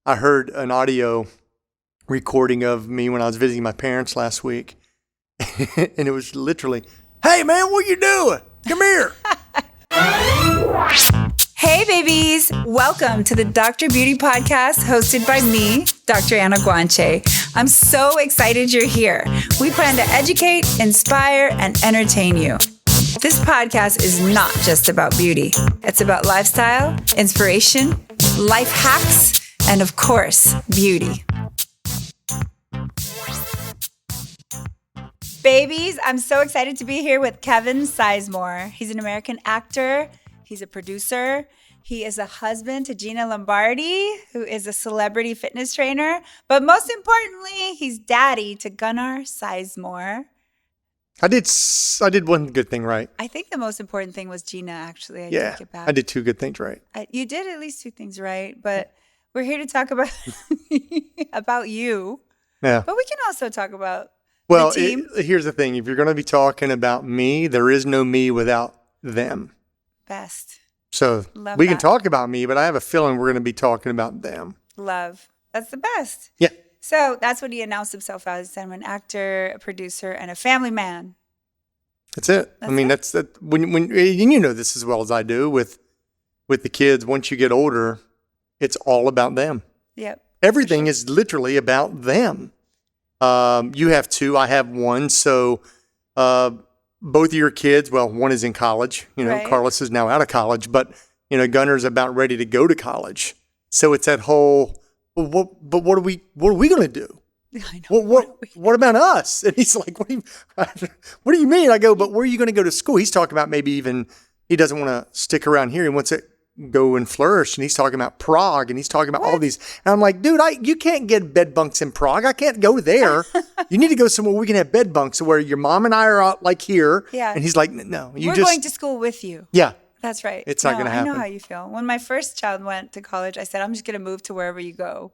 I heard an audio recording of me when I was visiting my parents last week. And it was literally, "Hey, man, what you doing? Come here." Hey, babies. Welcome to the Dr. Beauty Podcast hosted by me, Dr. Anna Guanche. I'm so excited you're here. We plan to educate, inspire, and entertain you. This podcast is not just about beauty. It's about lifestyle, inspiration, life hacks, and of course, beauty. Babies, I'm so excited to be here with Kevin Sizemore. He's an American actor. He's a producer. He is a husband to Gina Lombardi, who is a celebrity fitness trainer. But most importantly, he's daddy to Gunnar Sizemore. I did one good thing right. I think the most important thing was Gina, actually. I Yeah, take it back. I did two good things right. You did at least two things right, but we're here to talk about about you. Yeah. But we can also talk about Well, the team. Here's the thing. If you're going to be talking about me, there is no me without them. Best. So Love we can that. talk about me, but I have a feeling we're going to be talking about them. Love. That's the best. Yeah. So that's what he announced himself as. I'm an actor, a producer, and a family man. That's it. That's that. When and you know this as well as I do with the kids. Once you get older, it's all about them. Yep. Everything is literally about them. You have two. I have one. So both of your kids. Well, one is in college. Right. Carlos is now out of college, but Gunnar's about ready to go to college. So it's that whole. Well, what are we going to do? I know. What about us? And he's like, what do you mean? I go, but where are you going to go to school? He's talking about maybe even he doesn't want to stick around here. He wants to go and flourish. And he's talking about Prague, and he's talking about all these. And I'm like, dude, you can't get bed bunks in Prague. I can't go there. You need to go somewhere we can have bed bunks where your mom and I are out like here. Yeah. And he's like, no, We're going to school with you. Yeah. That's right. It's not going to happen. I know how you feel. When my first child went to college, I said, I'm just going to move to wherever you go.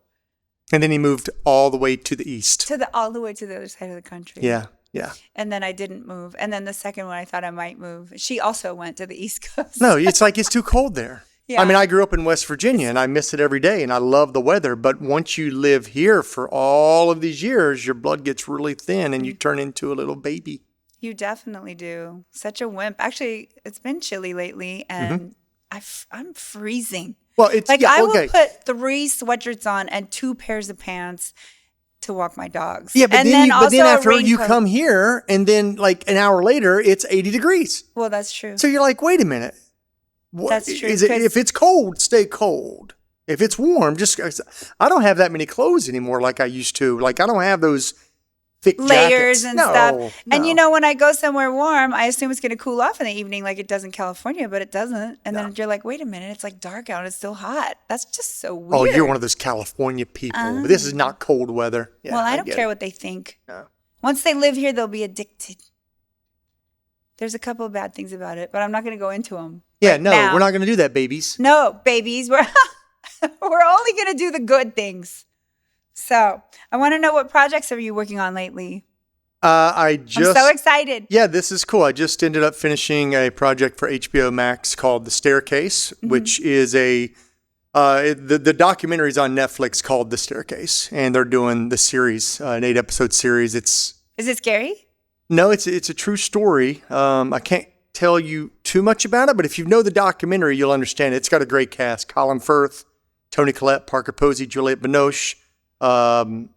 And then he moved all the way to the east. All the way to the other side of the country. Yeah. Yeah. And then I didn't move. And then the second one, I thought I might move. She also went to the East Coast. No, it's like it's too cold there. Yeah. I mean, I grew up in West Virginia and I miss it every day and I love the weather. But once you live here for all of these years, your blood gets really thin and you turn into a little baby. You definitely do. Such a wimp. Actually, it's been chilly lately and I'm freezing. Well, it's like yeah, I okay. will put 3 sweatshirts on and 2 pairs of pants to walk my dogs. Yeah, but and then also after a you raincoat. come here and then like an hour later, it's 80 degrees. Well, that's true. So you're like, wait a minute. That's true. If it's cold, stay cold. If it's warm, I don't have that many clothes anymore like I used to. Like I don't have those thick layers jackets. and No, stuff. no. And when I go somewhere warm, I assume it's going to cool off in the evening like it does in California, but it doesn't. And then you're like, wait a minute, it's like dark out and it's still hot. That's just so weird. Oh, you're one of those California people. But this is not cold weather. Yeah, well, I don't get care it. what they think. No. Once they live here, they'll be addicted. There's a couple of bad things about it, but I'm not going to go into them. Yeah, right no, now. we're not going to do that, babies. No, babies, we're only going to do the good things. So I want to know, what projects are you working on lately? I'm so excited. Yeah, this is cool. I just ended up finishing a project for HBO Max called The Staircase, which is the documentary is on Netflix called The Staircase, and they're doing the series, an 8-episode series. Is it scary? No, it's a true story. I can't tell you too much about it, but if you know the documentary, you'll understand it. It's got a great cast: Colin Firth, Toni Collette, Parker Posey, Juliette Binoche. The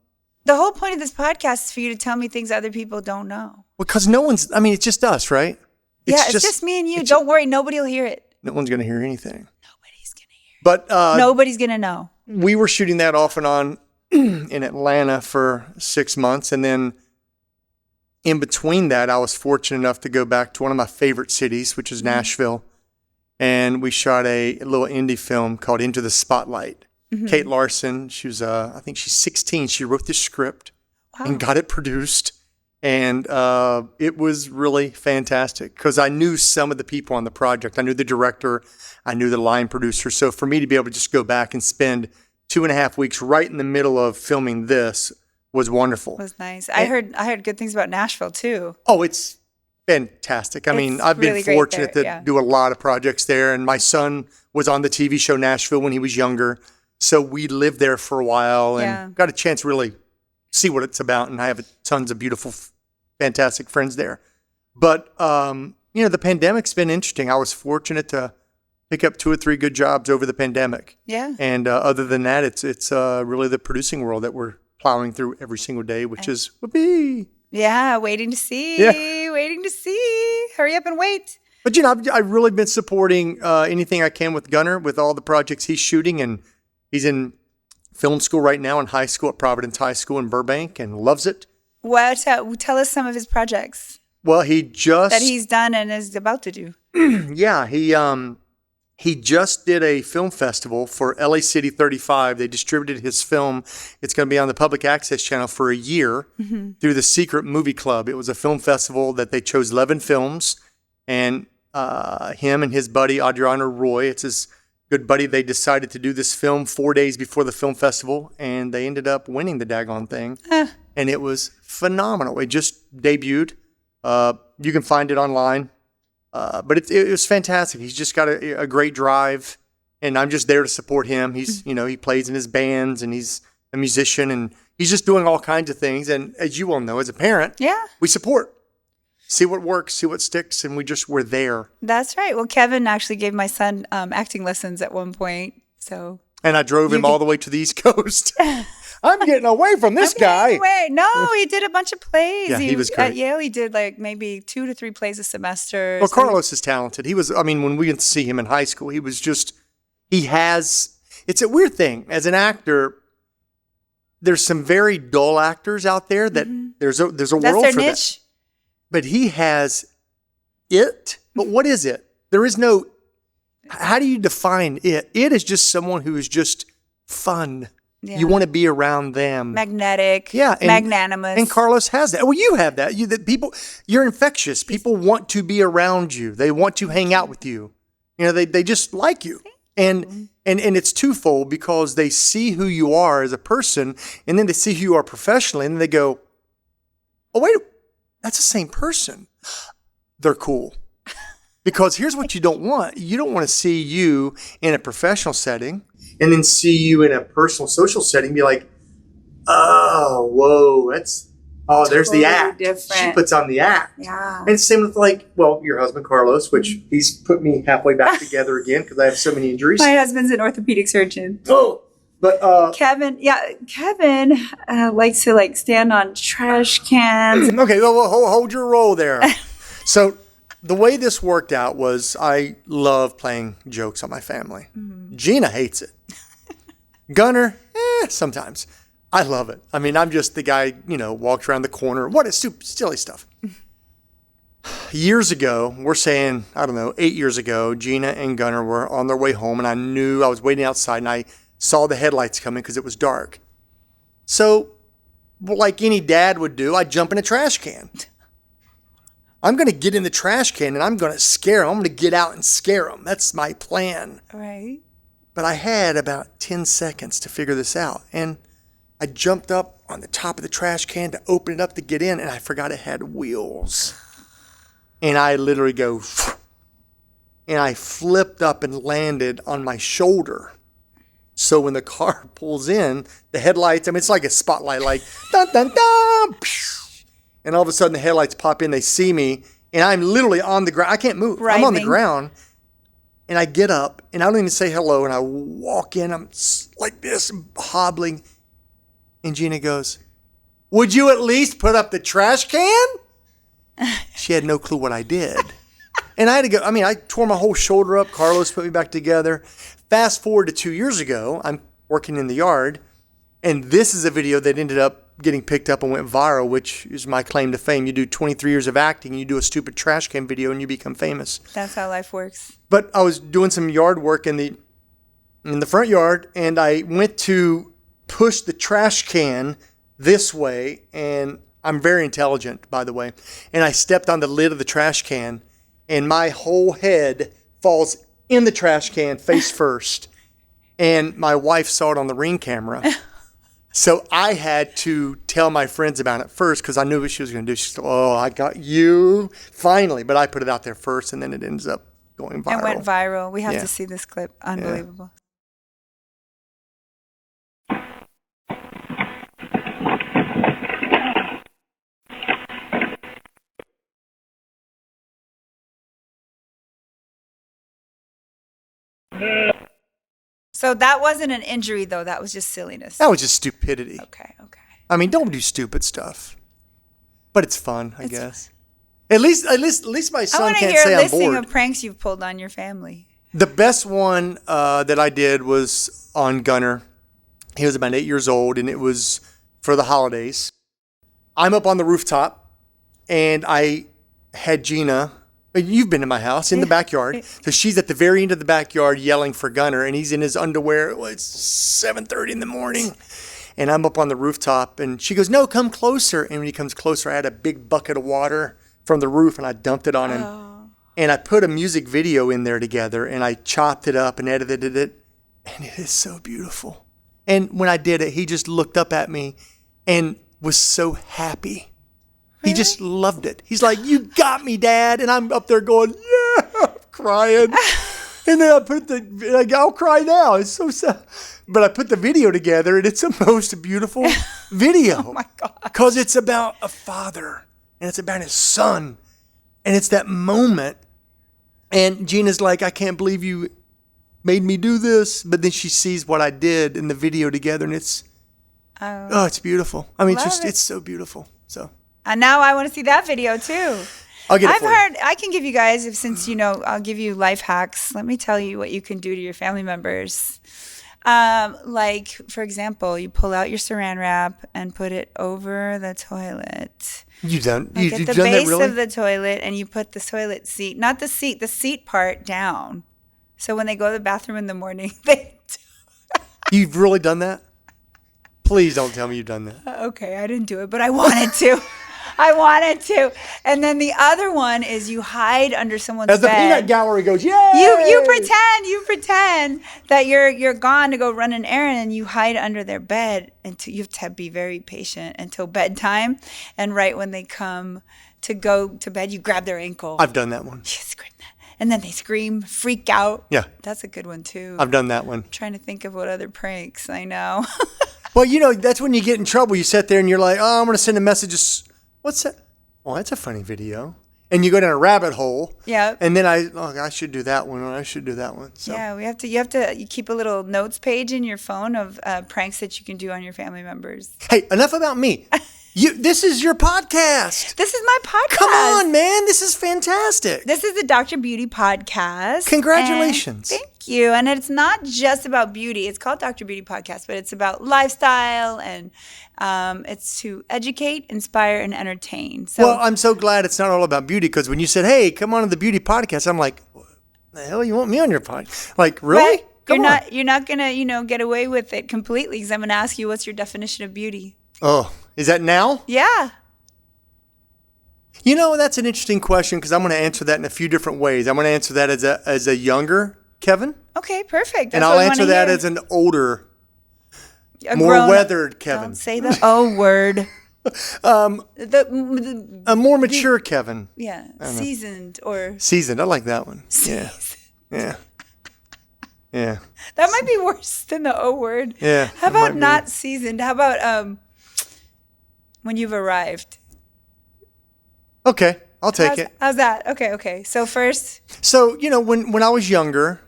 whole point of this podcast is for you to tell me things other people don't know. Because it's just us, right? It's just me and you. Don't worry, nobody will hear it. No one's going to hear anything. Nobody's going to hear it. But nobody's going to know. We were shooting that off and on in Atlanta for 6 months. And then in between that, I was fortunate enough to go back to one of my favorite cities, which is Nashville. And we shot a little indie film called Into the Spotlight. Kate Larson, she was, I think she's 16. She wrote the script and got it produced. And it was really fantastic because I knew some of the people on the project. I knew the director. I knew the line producer. So for me to be able to just go back and spend 2.5 weeks right in the middle of filming this was wonderful. It was nice. I heard good things about Nashville too. Oh, it's fantastic. I've really been fortunate there, to do a lot of projects there. And my son was on the TV show Nashville when he was younger. So we lived there for a while and Yeah. got a chance to really see what it's about. And I have tons of beautiful, fantastic friends there. But, the pandemic's been interesting. I was fortunate to pick up 2 or 3 good jobs over the pandemic. Yeah. And other than that, it's really the producing world that we're plowing through every single day, which is whoopee. Yeah, waiting to see. Yeah. Waiting to see. Hurry up and wait. But, I've really been supporting anything I can with Gunnar, with all the projects he's shooting. And he's in film school right now, in high school at Providence High School in Burbank, and loves it. What? Tell us some of his projects Well, that he's done and is about to do. Yeah, he just did a film festival for LA City 35. They distributed his film. It's going to be on the public access channel for a year through the Secret Movie Club. It was a film festival that they chose 11 films, and him and his buddy Adriano Roy, it's his good buddy, they decided to do this film 4 days before the film festival, and they ended up winning the daggone thing. And it was phenomenal. It just debuted. You can find it online. But it was fantastic. He's just got a great drive, and I'm just there to support him. He's, he plays in his bands, and he's a musician, and he's just doing all kinds of things. And as you all know, as a parent, we support. See what works, see what sticks, and we're there. That's right. Well, Kevin actually gave my son acting lessons at one point. So. And I drove him all the way to the East Coast. I'm getting away from this guy. No, he did a bunch of plays. Yeah, he was great. At Yale, he did like maybe 2 to 3 plays a semester. Well, Carlos is talented. He was, when we went to see him in high school, it's a weird thing. As an actor, there's some very dull actors out there that there's a That's world their for niche. that. But he has it. But what is it? There is no, how do you define it? It is just someone who is just fun. Yeah. You want to be around them. Magnetic. Yeah. Magnanimous. And Carlos has that. Well, you have that. You're infectious. People want to be around you. They want to hang out with you. They just like you. And it's twofold, because they see who you are as a person, and then they see who you are professionally, and they go, oh, wait, that's the same person. They're cool. Because here's what you don't want. You don't want to see you in a professional setting and then see you in a personal social setting and be like, oh, whoa, there's totally the act. Different. She puts on the act. Yeah. And same with your husband, Carlos, which he's put me halfway back together again because I have so many injuries. My husband's an orthopedic surgeon. Oh, but Kevin likes to stand on trash cans. Okay, well, hold your roll there. So the way this worked out was I love playing jokes on my family. Gina hates it. Gunnar, sometimes. I love it. I'm just the guy, walks around the corner. What is silly stuff. Years ago, we're saying, 8 years ago, Gina and Gunnar were on their way home, and I knew I was waiting outside, and I saw the headlights coming because it was dark. So, like any dad would do, I jump in a trash can. I'm going to get in the trash can, and I'm going to scare them. I'm going to get out and scare them. That's my plan. Right. But I had about 10 seconds to figure this out. And I jumped up on the top of the trash can to open it up to get in, and I forgot it had wheels. And I literally go, and I flipped up and landed on my shoulder. So when the car pulls in, the headlights, it's like a spotlight, like, dun, dun, dun, and all of a sudden the headlights pop in, they see me, and I'm literally on the ground. I can't move. Writhing. I'm on the ground. And I get up, and I don't even say hello, and I walk in. I'm like this, hobbling. And Gina goes, would you at least put up the trash can? She had no clue what I did. And I had to go. I tore my whole shoulder up. Carlos put me back together. Fast forward to 2 years ago, I'm working in the yard, and this is a video that ended up getting picked up and went viral, which is my claim to fame. You do 23 years of acting, and you do a stupid trash can video, and you become famous. That's how life works. But I was doing some yard work in the front yard, and I went to push the trash can this way, and I'm very intelligent, by the way, and I stepped on the lid of the trash can, and my whole head falls in the trash can face first, and my wife saw it on the Ring camera. So I had to tell my friends about it first because I knew what she was going to do. She said, oh, I got you, finally. But I put it out there first, and then it ends up going viral. It went viral. We have to see this clip. Unbelievable. So that wasn't an injury, though. That was just silliness. That was just stupidity. Okay. I mean, don't do stupid stuff. But it's fun, I guess. At least my son can't say I'm bored. I want to hear a listing of pranks you've pulled on your family. The best one that I did was on Gunner. He was about 8 years old, and it was for the holidays. I'm up on the rooftop, and I had Gina. You've been to my house in the backyard. So she's at the very end of the backyard yelling for Gunner, and he's in his underwear. Well, it's 7:30 in the morning. And I'm up on the rooftop, and she goes, no, come closer. And when he comes closer, I had a big bucket of water from the roof, and I dumped it on him. Oh. And I put a music video in there together, and I chopped it up and edited it. And it is so beautiful. And when I did it, he just looked up at me and was so happy. Really? He just loved it. He's like, you got me, Dad. And I'm up there going, yeah, crying. And then I put I'll cry now. It's so sad. But I put the video together, and it's the most beautiful video. Oh, my God. Because it's about a father, and it's about his son. And it's that moment. And Gina's like, I can't believe you made me do this. But then she sees what I did in the video together, and it's beautiful. I mean, it's so beautiful. So. And now I want to see that video too. I'll get it for you. I can give you guys, since I'll give you life hacks. Let me tell you what you can do to your family members. Like, for example, you pull out your saran wrap and put it over the toilet. You've done at the that base really? of the toilet, and you put the toilet seat, not the seat part down. So when they go to the bathroom in the morning, You've really done that? Please don't tell me you've done that. Okay, I didn't do it, but I wanted to. And then the other one is you hide under someone's bed. As the peanut gallery goes, yay! You pretend that you're gone to go run an errand, and you hide under their bed until you have to be very patient until bedtime. And right when they come to go to bed, you grab their ankle. I've done that one. Yes, and then they scream, freak out. Yeah. That's a good one too. I've done that one. I'm trying to think of what other pranks I know. Well, that's when you get in trouble. You sit there and you're like, oh, I'm going to send a message. What's that? Oh, that's a funny video. And you go down a rabbit hole. Yeah. And then I should do that one, or I should do that one. So. Yeah, you keep a little notes page in your phone of pranks that you can do on your family members. Hey, enough about me. This is your podcast. This is my podcast. Come on, man. This is fantastic. This is the Dr. Beauty podcast. Congratulations. Thank you. And it's not just about beauty. It's called Dr. Beauty Podcast, but it's about lifestyle, and it's to educate, inspire, and entertain. So, well, I'm so glad it's not all about beauty, because when you said, hey, come on to the beauty podcast, I'm like, what the hell you want me on your podcast? Like, really? But you're not going to, get away with it completely, because I'm going to ask you, what's your definition of beauty? Oh, is that now? Yeah. That's an interesting question, because I'm going to answer that in a few different ways. I'm going to answer that as a younger Kevin. Okay, perfect. And I'll answer that as an older, more weathered Kevin. Don't say the O word. A more mature Kevin. Yeah, seasoned or... Seasoned, I like that one. Seasoned. Yeah. Yeah. That might be worse than the O word. Yeah. How about not seasoned? How about when you've arrived? Okay, I'll take it. How's that? Okay. So first. So, when I was younger,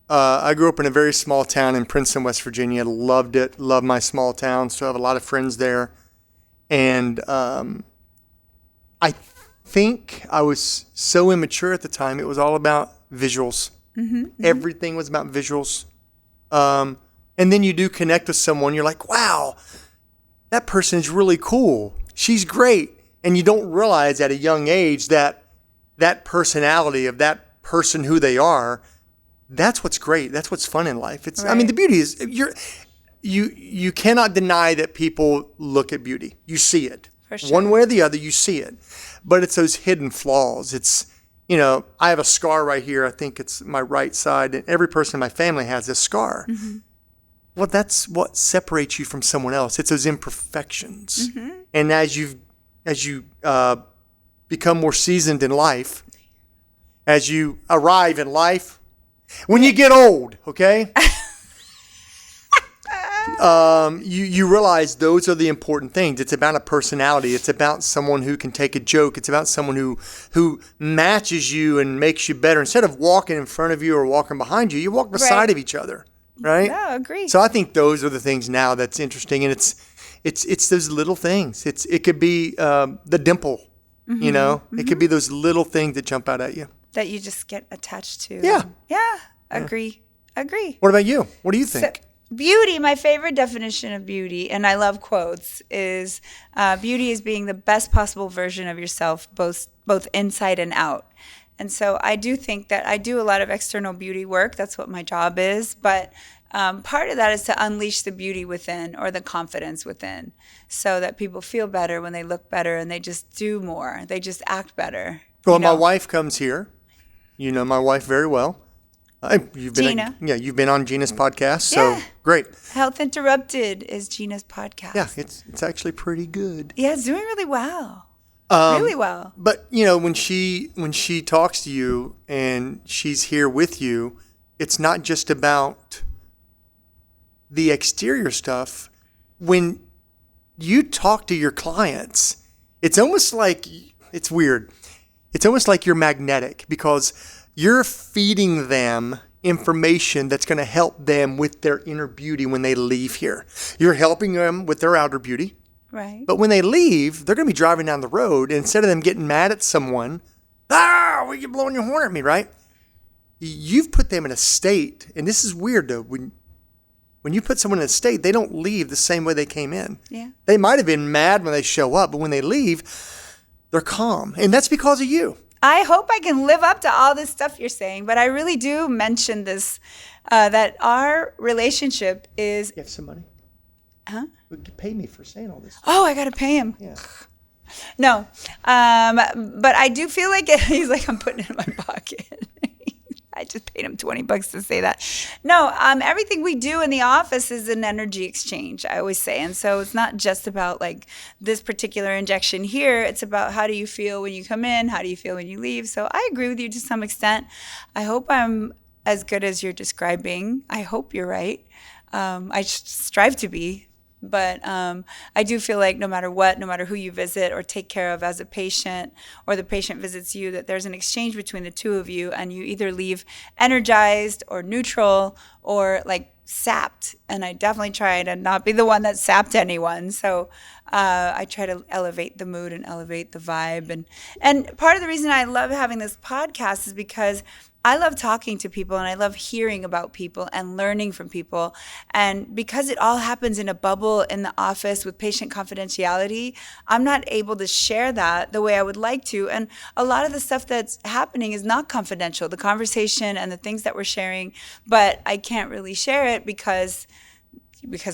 I grew up in a very small town in Princeton, West Virginia. Loved it. Loved my small town. Still have a lot of friends there. And I think I was so immature at the time. It was all about visuals. Mm-hmm. Everything was about visuals. And then you do connect with someone. You're like, wow, that person is really cool. She's great. And you don't realize at a young age that personality of that person, who they are, that's what's great. That's what's fun in life. It's, right. I mean, the beauty is you cannot deny that people look at beauty. You see it. For sure. One way or the other, you see it. But it's those hidden flaws. It's, I have a scar right here. I think it's my right side. And every person in my family has this scar. Mm-hmm. Well, that's what separates you from someone else. It's those imperfections. Mm-hmm. And as you become more seasoned in life, as you arrive in life, when you get old, okay? you realize those are the important things. It's about a personality. It's about someone who can take a joke. It's about someone who matches you and makes you better. Instead of walking in front of you or walking behind you, you walk beside of each other, right? Yeah, agree. So I think those are the things now that's interesting, and it's those little things. It could be the dimple, It could be those little things that jump out at you that you just get attached to. Yeah. Agree. What about you? What do you think? So, beauty, my favorite definition of beauty, and I love quotes, is beauty is being the best possible version of yourself, both inside and out. And so I do think that I do a lot of external beauty work. That's what my job is. But part of that is to unleash the beauty within, or the confidence within, so that people feel better when they look better and they just do more. They just act better. Well, my wife comes here. You know my wife very well. You've been Gina. You've been on Gina's podcast, so great. Health Interrupted is Gina's podcast. Yeah, it's actually pretty good. Yeah, it's doing really well. Really well. But when she talks to you and she's here with you, it's not just about the exterior stuff. When you talk to your clients, it's almost like, it's weird. It's almost like you're magnetic, because you're feeding them information that's going to help them with their inner beauty when they leave here. You're helping them with their outer beauty. Right. But when they leave, they're going to be driving down the road, and instead of them getting mad at someone, why are you blowing your horn at me, right? You've put them in a state, and this is weird though. When you put someone in a state, they don't leave the same way they came in. Yeah. They might have been mad when they show up, but when they leave, they're calm. And that's because of you. I hope I can live up to all this stuff you're saying, but I really do mention this, that our relationship is... You have some money? Huh? Pay me for saying all this. Oh, I got to pay him. Yeah. No, but I do feel like he's like, I'm putting it in my pocket. I just paid him $20 to say that. No, everything we do in the office is an energy exchange, I always say. And so it's not just about like this particular injection here. It's about how do you feel when you come in? How do you feel when you leave? So I agree with you to some extent. I hope I'm as good as you're describing. I hope you're right. I strive to be. But I do feel like no matter what, no matter who you visit or take care of as a patient, or the patient visits you, that there's an exchange between the two of you, and you either leave energized or neutral or like sapped. And I definitely try to not be the one that sapped anyone. So I try to elevate the mood and elevate the vibe. And part of the reason I love having this podcast is because I love talking to people, and I love hearing about people and learning from people. And because it all happens in a bubble in the office with patient confidentiality, I'm not able to share that the way I would like to. And a lot of the stuff that's happening is not confidential, the conversation and the things that we're sharing, but I can't really share it because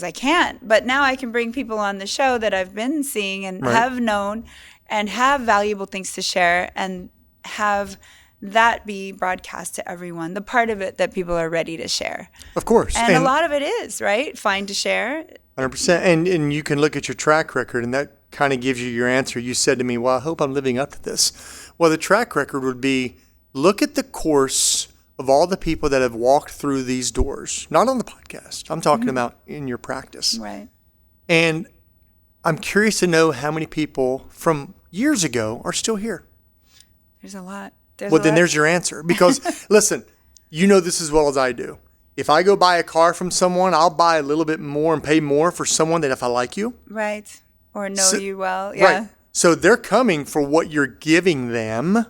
I can't. But now I can bring people on the show that I've been seeing and have known and have valuable things to share, and have that be broadcast to everyone, the part of it that people are ready to share. Of course. And a lot of it is, right? Fine to share. 100%. And you can look at your track record, and that kind of gives you your answer. You said to me, well, I hope I'm living up to this. Well, the track record would be, look at the course of all the people that have walked through these doors. Not on the podcast. I'm talking about in your practice. Right. And I'm curious to know how many people from years ago are still here. There's a lot. Then there's your answer. Because, listen, you know this as well as I do. If I go buy a car from someone, I'll buy a little bit more and pay more for someone than if I like you. Right. Or know you well. Yeah. Right. So they're coming for what you're giving them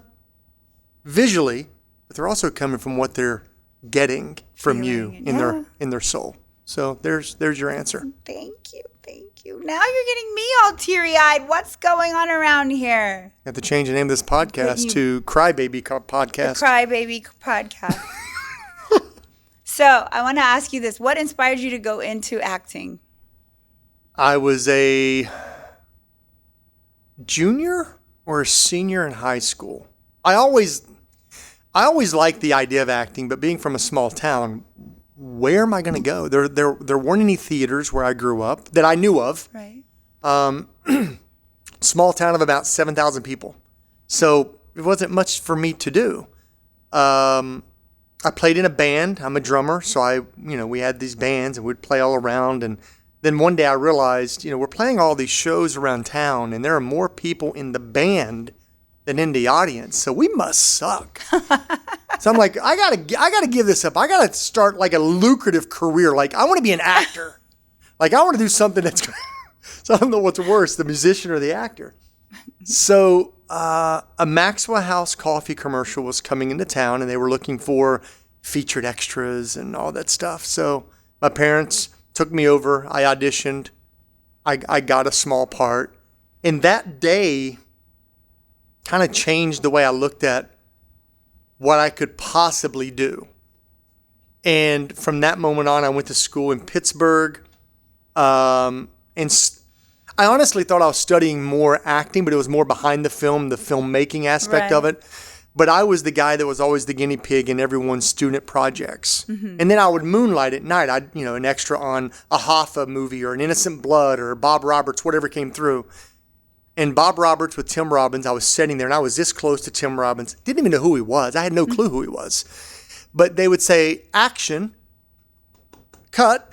visually, but they're also coming from what they're getting from you in their soul. So there's your answer. Thank you. Now you're getting me all teary-eyed. What's going on around here? I have to change the name of this podcast to Crybaby Podcast. The Crybaby Podcast. So I want to ask you this. What inspired you to go into acting? I was a junior or a senior in high school. I always liked the idea of acting, but being from a small town, where am I going to go? There weren't any theaters where I grew up that I knew of. Right. Small town of about 7,000 people. So it wasn't much for me to do. I played in a band. I'm a drummer, so we had these bands and we'd play all around. And then one day I realized, we're playing all these shows around town, and there are more people in the band than in the audience, so we must suck. So I'm like, I gotta give this up. I gotta start like a lucrative career. Like I want to be an actor. Like I want to do something that's. So I don't know what's worse, the musician or the actor. So a Maxwell House coffee commercial was coming into town, and they were looking for featured extras and all that stuff. So my parents took me over. I auditioned. I got a small part. And that day kind of changed the way I looked at what I could possibly do. And from that moment on, I went to school in Pittsburgh. And I honestly thought I was studying more acting, but it was more behind the filmmaking aspect of it. But I was the guy that was always the guinea pig in everyone's student projects. Mm-hmm. And then I would moonlight at night. I'd, an extra on a Hoffa movie or an Innocent Blood or Bob Roberts, whatever came through. And Bob Roberts with Tim Robbins, I was sitting there and I was this close to Tim Robbins. Didn't even know who he was. I had no clue who he was. But they would say, action, cut,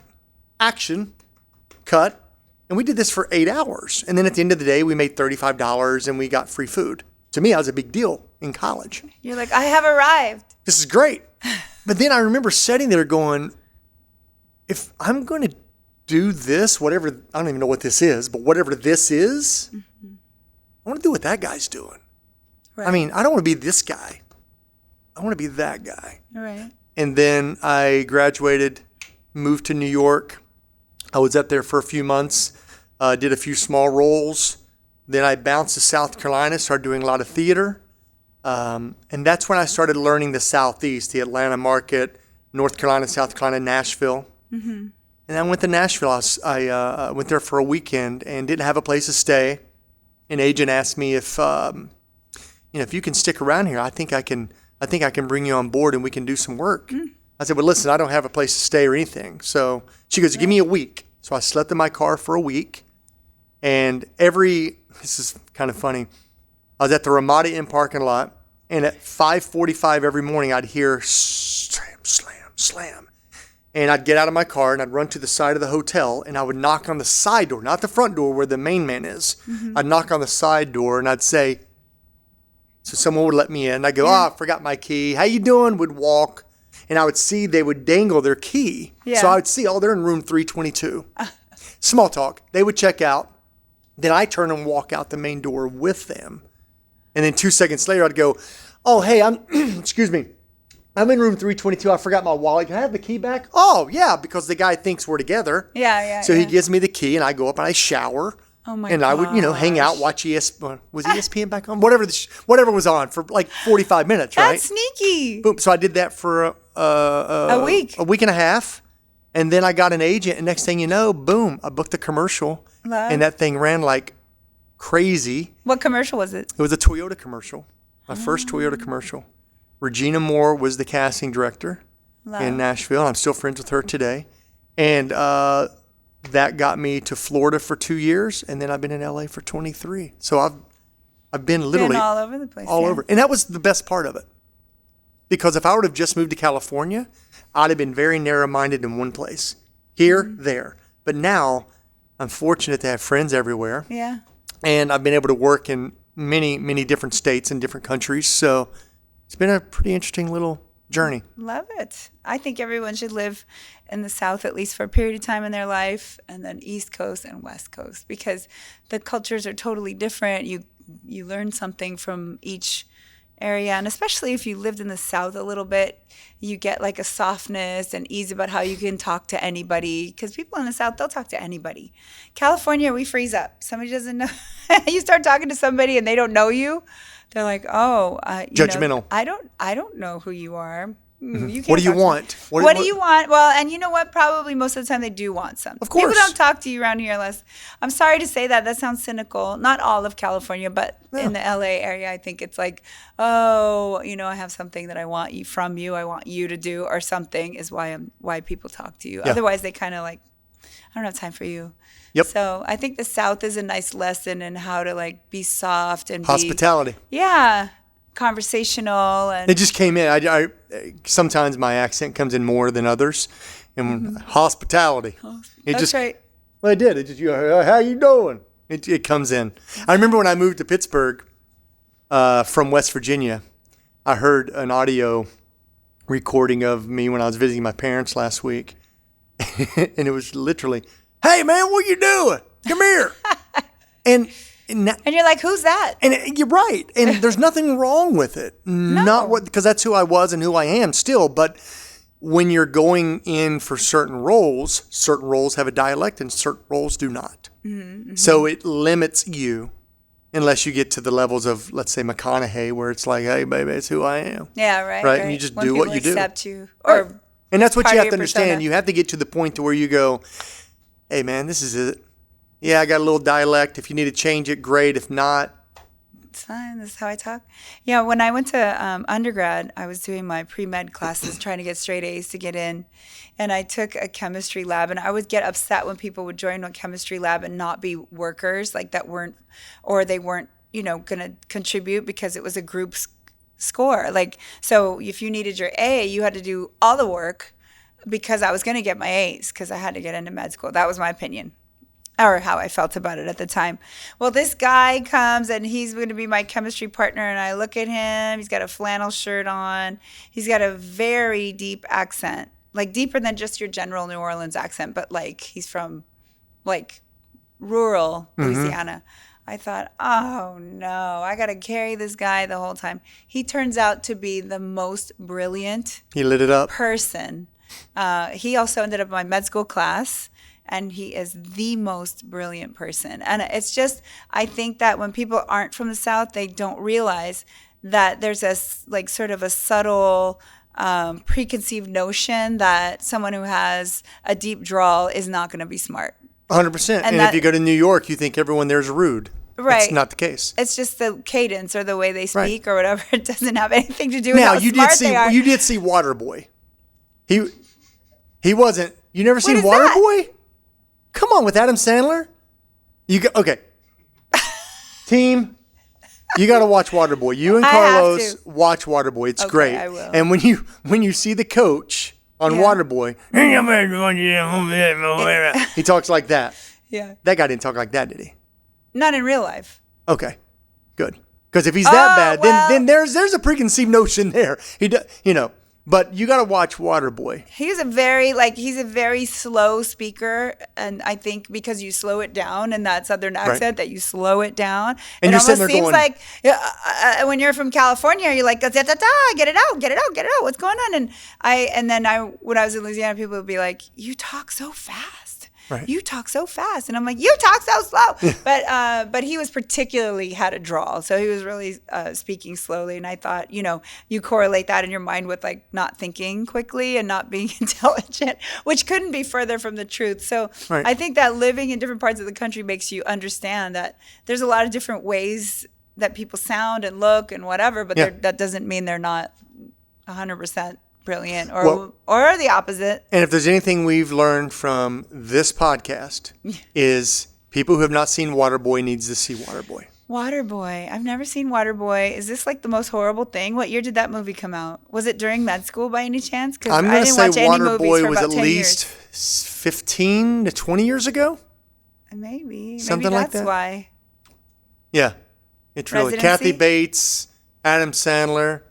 action, cut. And we did this for 8 hours. And then at the end of the day, we made $35 and we got free food. To me, that was a big deal in college. You're like, I have arrived. This is great. But then I remember sitting there going, if I'm going to do this, whatever, I don't even know what this is, but whatever this is, I want to do what that guy's doing. Right. I mean, I don't want to be this guy. I want to be that guy. Right. And then I graduated, moved to New York. I was up there for a few months, did a few small roles. Then I bounced to South Carolina, started doing a lot of theater. And that's when I started learning the Southeast, the Atlanta market, North Carolina, South Carolina, Nashville. Mm-hmm. And I went to Nashville. I went there for a weekend and didn't have a place to stay. An agent asked me if you can stick around here, I think I can bring you on board and we can do some work. Mm. I said, well, listen, I don't have a place to stay or anything. So she goes, give me a week. So I slept in my car for a week. And this is kind of funny. I was at the Ramada Inn parking lot, and at 5:45 every morning, I'd hear slam, slam, slam. And I'd get out of my car, and I'd run to the side of the hotel, and I would knock on the side door, not the front door where the main man is. Mm-hmm. I'd knock on the side door, and I'd say, so someone would let me in. I'd go, I forgot my key. How you doing? Would walk, and I would see they would dangle their key. Yeah. So I would see, they're in room 322. Small talk. They would check out. Then I turn and walk out the main door with them. And then 2 seconds later, I'd go, oh, hey, excuse me. I'm in room 322. I forgot my wallet. Can I have the key back? Oh, yeah, because the guy thinks we're together. Yeah. So he gives me the key, and I go up and I shower. Oh, my And I would, hang out, watch ESPN. Was ESPN back on? Whatever was on for like 45 minutes, right? That's sneaky. Boom. So I did that for a week. A week and a half. And then I got an agent, and next thing you know, boom, I booked a commercial. Love. And that thing ran like crazy. What commercial was it? It was a Toyota commercial, my first Toyota commercial. Regina Moore was the casting director in Nashville. I'm still friends with her today. And that got me to Florida for 2 years, and then I've been in LA for 23. So I've been literally all over the place. All over. And that was the best part of it. Because if I would have just moved to California, I'd have been very narrow-minded in one place. Here, there. But now, I'm fortunate to have friends everywhere. Yeah. And I've been able to work in many, many different states and different countries. So it's been a pretty interesting little journey. Love it. I think everyone should live in the South at least for a period of time in their life, and then East Coast and West Coast, because the cultures are totally different. You learn something from each area, and especially if you lived in the South a little bit, you get like a softness and ease about how you can talk to anybody, because people in the South, they'll talk to anybody. California, we freeze up. Somebody doesn't know. You start talking to somebody and they don't know you, they're like, judgmental. I don't know who you are. You what do you want? What do you want? Well, and you know what? Probably most of the time they do want something. Of course. People don't talk to you around here unless, I'm sorry to say that sounds cynical. Not all of California, but in the LA area, I think it's like, I have something that I want you from you. I want you to do or something is why people talk to you. Yeah. Otherwise, they kind of like, I don't have time for you. Yep. So I think the South is a nice lesson in how to like be soft and hospitality. Yeah. conversational. And it just came in. I sometimes my accent comes in more than others. And hospitality. That's right. Well, I did. It just, how you doing? It comes in. I remember when I moved to Pittsburgh from West Virginia, I heard an audio recording of me when I was visiting my parents last week. And it was literally, hey, man, what you doing? Come here. and you're like, who's that? And you're right. And there's nothing wrong with it. No. Because that's who I was and who I am still. But when you're going in for certain roles have a dialect and certain roles do not. Mm-hmm. So it limits you unless you get to the levels of, let's say, McConaughey, where it's like, hey, baby, it's who I am. Yeah, right. Right? And you just do what you do. Accept you. Or right. And that's what you have to understand. Persona. You have to get to the point to where you go, hey, man, this is it. Yeah, I got a little dialect. If you need to change it, great. If not, it's fine. This is how I talk. Yeah, when I went to undergrad, I was doing my pre-med classes, trying to get straight A's to get in. And I took a chemistry lab, and I would get upset when people would join a chemistry lab and not be workers, like that weren't, or they weren't, going to contribute because it was a group score. Like, so if you needed your A, you had to do all the work because I was going to get my A's because I had to get into med school. That was my opinion. Or how I felt about it at the time. Well, this guy comes and he's going to be my chemistry partner, and I look at him. He's got a flannel shirt on. He's got a very deep accent, like deeper than just your general New Orleans accent, but like he's from like rural Louisiana. I thought, oh no, I got to carry this guy the whole time. He turns out to be the most brilliant he lit it up person. He also ended up in my med school class. And he is the most brilliant person. And it's just, I think that when people aren't from the South, they don't realize that there's a like sort of a subtle preconceived notion that someone who has a deep drawl is not going to be smart. 100%. And if you go to New York, you think everyone there is rude. Right. That's not the case. It's just the cadence or the way they speak or whatever. It doesn't have anything to do with how smart they are. You did see Waterboy. He wasn't. You never seen What is Waterboy? Come on, with Adam Sandler? Okay. Team, you got to watch Waterboy. You and Carlos watch Waterboy. It's great. I will. And when you see the coach on Waterboy, he talks like that. Yeah. That guy didn't talk like that, did he? Not in real life. Okay. Good. Because if he's that bad, then there's a preconceived notion there. But you got to watch Waterboy. He's a very slow speaker, and I think because you slow it down in that Southern accent, that you slow it down. And it you're almost seems like when you're from California, you're like da, da, da, get it out, what's going on? And then when I was in Louisiana, people would be like, you talk so fast. Right. You talk so fast. And I'm like, you talk so slow. But he was particularly had a drawl. So he was really speaking slowly. And I thought, you correlate that in your mind with like not thinking quickly and not being intelligent, which couldn't be further from the truth. So I think that living in different parts of the country makes you understand that there's a lot of different ways that people sound and look and whatever, but that doesn't mean they're not 100% brilliant or the opposite. And if there's anything we've learned from this podcast is people who have not seen Waterboy needs to see Waterboy. Waterboy. I've never seen Waterboy. Is this like the most horrible thing? What year did that movie come out? Was it during med school by any chance? Because I'm going to say Waterboy was at 10 least 15 to 20 years ago. Maybe. Something like that. That's why. Yeah. It's really Kathy Bates, Adam Sandler.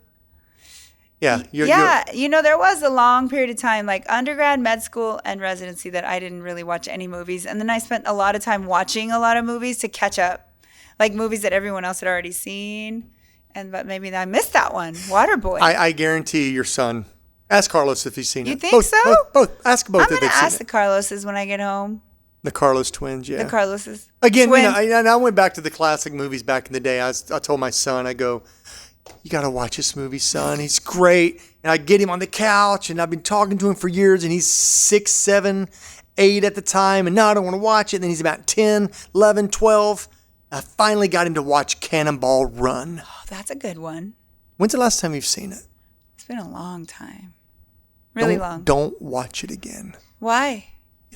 Yeah. There was a long period of time, like undergrad, med school, and residency that I didn't really watch any movies. And then I spent a lot of time watching a lot of movies to catch up, like movies that everyone else had already seen. But maybe I missed that one, Waterboy. I guarantee your son. Ask Carlos if he's seen it. You think so? Both. Ask both if they've seen it. I'm going to ask the Carloses when I get home. The Carlos twins, yeah. The Carloses. Again, I went back to the classic movies back in the day. I told my son, I go, you got to watch this movie, son. He's great. And I get him on the couch, and I've been talking to him for years, and he's 6, 7, 8 at the time, and now I don't want to watch it. And then he's about 10, 11, 12. I finally got him to watch Cannonball Run. Oh, that's a good one. When's the last time you've seen it? It's been a long time. Really long. Don't watch it again. Why?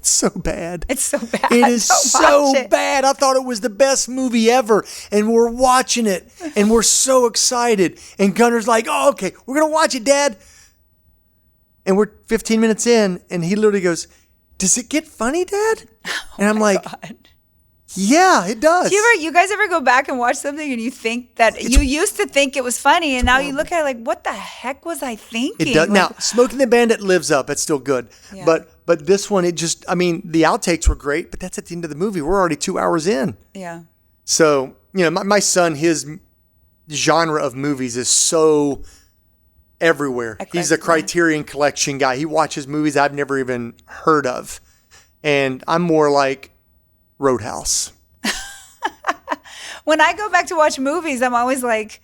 It's so bad. It's so bad. It is Don't so watch it. bad. I thought it was the best movie ever. And we're watching it. And we're so excited. And Gunner's like, oh, okay, we're going to watch it, Dad. And we're 15 minutes in. And he literally goes, does it get funny, Dad? And I'm like, God. yeah, it does. You guys ever go back and watch something and you think that you used to think it was funny and now you look at it like, what the heck was I thinking? It does. Like, Now, Smoking the Bandit lives up. It's still good. Yeah. But this one, it just, I mean, the outtakes were great, but that's at the end of the movie. We're already 2 hours in. yeah. So, my son, his genre of movies is so everywhere. He's a Criterion Collection guy. He watches movies I've never even heard of. And I'm more like Roadhouse. When I go back to watch movies, I'm always like,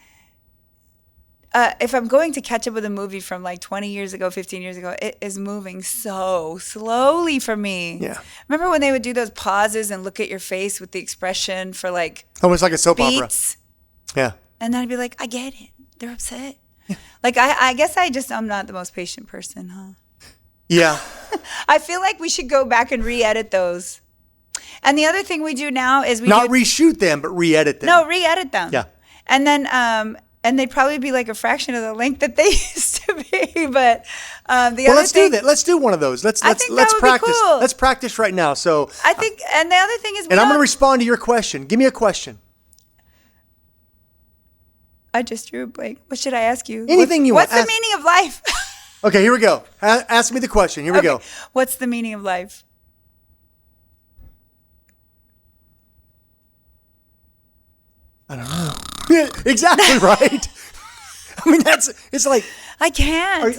if I'm going to catch up with a movie from like 20 years ago, 15 years ago, it is moving so slowly for me. Yeah. Remember when they would do those pauses and look at your face with the expression for like Almost like a soap beats? opera. Yeah. And then I'd be like, I get it. They're upset. Yeah. Like, I guess I'm not the most patient person, huh? Yeah. I feel like we should go back and re-edit those. And the other thing we do now is reshoot them, but re-edit them. No, re-edit them. Yeah. And then, and they'd probably be like a fraction of the length that they used to be. But let's do that. Let's do one of those. Let's think that would practice. be cool. Let's practice right now. So I think, and the other thing is, I'm going to respond to your question. Give me a question. I just drew a blank. What should I ask you? Anything you want. What's the meaning of life? Okay, here we go. Ask me the question. Here we go. What's the meaning of life? I don't know. Yeah, exactly right. I mean, it's like. I can't.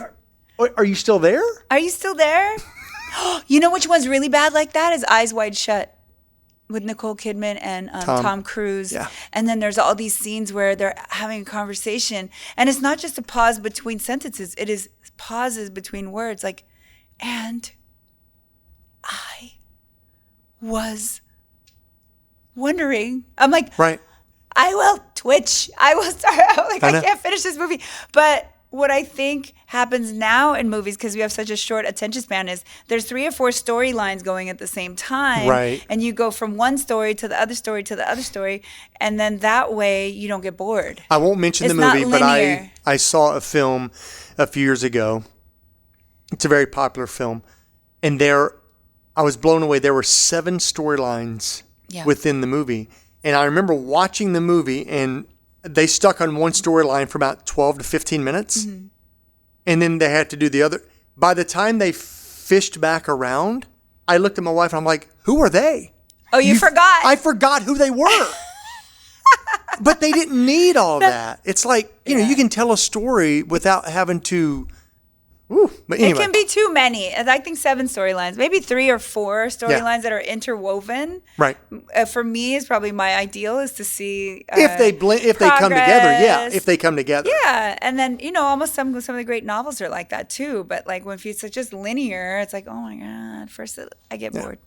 Are you still there? Are you still there? You know which one's really bad like that is Eyes Wide Shut with Nicole Kidman and Tom Cruise. Yeah. And then there's all these scenes where they're having a conversation. And it's not just a pause between sentences. It is pauses between words. Like, and I was wondering. I'm like, right. I will twitch. I will start out like I can't finish this movie. But what I think happens now in movies, because we have such a short attention span, is there's 3 or 4 storylines going at the same time. Right. And you go from one story to the other story to the other story. And then that way you don't get bored. I won't mention the movie, but I saw a film a few years ago. It's a very popular film. And I was blown away. There were 7 storylines within the movie. And I remember watching the movie, and they stuck on one storyline for about 12 to 15 minutes. Mm-hmm. And then they had to do the other. By the time they fished back around, I looked at my wife, and I'm like, who are they? Oh, you forgot. I forgot who they were. But they didn't need all that. It's like, you can tell a story without having to... But anyway. It can be too many. I think 7 storylines, maybe 3 or 4 storylines that are interwoven. Right. For me, is probably my ideal is to see if they come together. Yeah, if they come together. Yeah, and then almost some of the great novels are like that too. But like when it's just linear, it's like, oh my god. First, I get bored.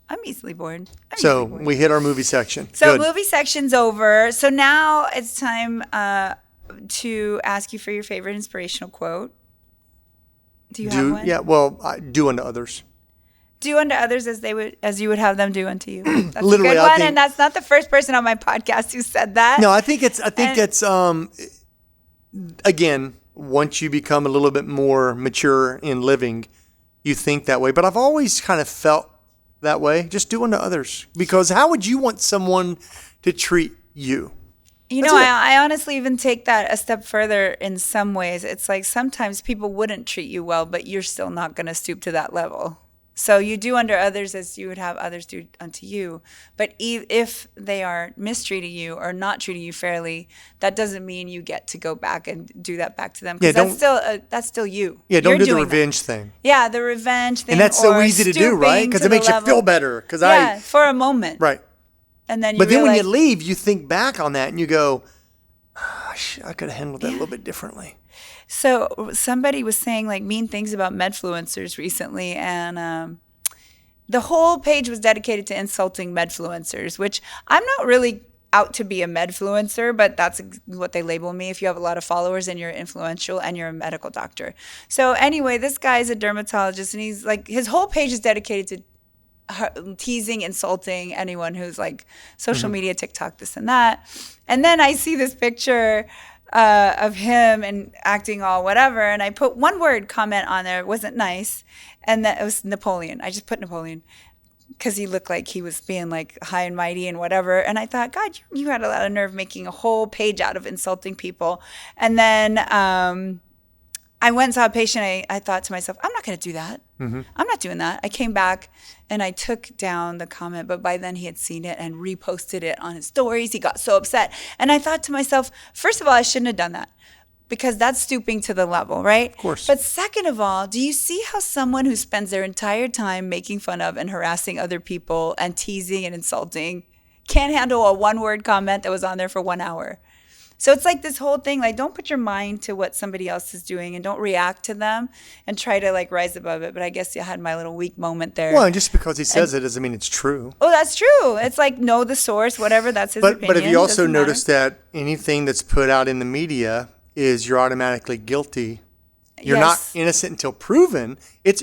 I'm easily bored. We hit our movie section. So movie section's over. So now it's time to ask you for your favorite inspirational quote. Do you have one? Yeah, well, do unto others. Do unto others as you would have them do unto you. That's Literally, a good one, and that's not the first person on my podcast who said that. No, I think it's again, once you become a little bit more mature in living, you think that way. But I've always kind of felt that way. Just do unto others, because how would you want someone to treat you? I honestly even take that a step further in some ways. It's like sometimes people wouldn't treat you well, but you're still not going to stoop to that level. So you do unto others as you would have others do unto you. But if they are mistreating you or not treating you fairly, that doesn't mean you get to go back and do that back to them. Because that's still you. Yeah, don't do the revenge thing. Yeah, the revenge thing. And that's so easy to do, right? Because it makes you feel better. For a moment. Right. And then but then when you leave, you think back on that and you go, I could have handled that a little bit differently. So somebody was saying like mean things about medfluencers recently, and the whole page was dedicated to insulting medfluencers, which I'm not really out to be a medfluencer, but that's what they label me. If you have a lot of followers and you're influential and you're a medical doctor. So anyway, this guy is a dermatologist, and he's like, his whole page is dedicated to teasing, insulting anyone who's like social media, TikTok, this and that. And then I see this picture of him and acting all whatever. And I put one word comment on there. It wasn't nice. And that it was Napoleon. I just put Napoleon because he looked like he was being like high and mighty and whatever. And I thought, God, you had a lot of nerve making a whole page out of insulting people. And then I went and saw a patient. I thought to myself, I'm not going to do that. I'm not doing that. I came back and I took down the comment, but by then he had seen it and reposted it on his stories. He got so upset. And I thought to myself, first of all, I shouldn't have done that because that's stooping to the level, right? Of course. But second of all, do you see how someone who spends their entire time making fun of and harassing other people and teasing and insulting can't handle a one-word comment that was on there for 1 hour? So it's like this whole thing, like don't put your mind to what somebody else is doing and don't react to them and try to like rise above it. But I guess I had my little weak moment there. Well, and just because he says it doesn't mean it's true. Oh, that's true. It's like know the source, whatever, that's his opinion. But have you also Doesn't matter. noticed that anything that's put out in the media is you're automatically guilty? You're not innocent until proven. It's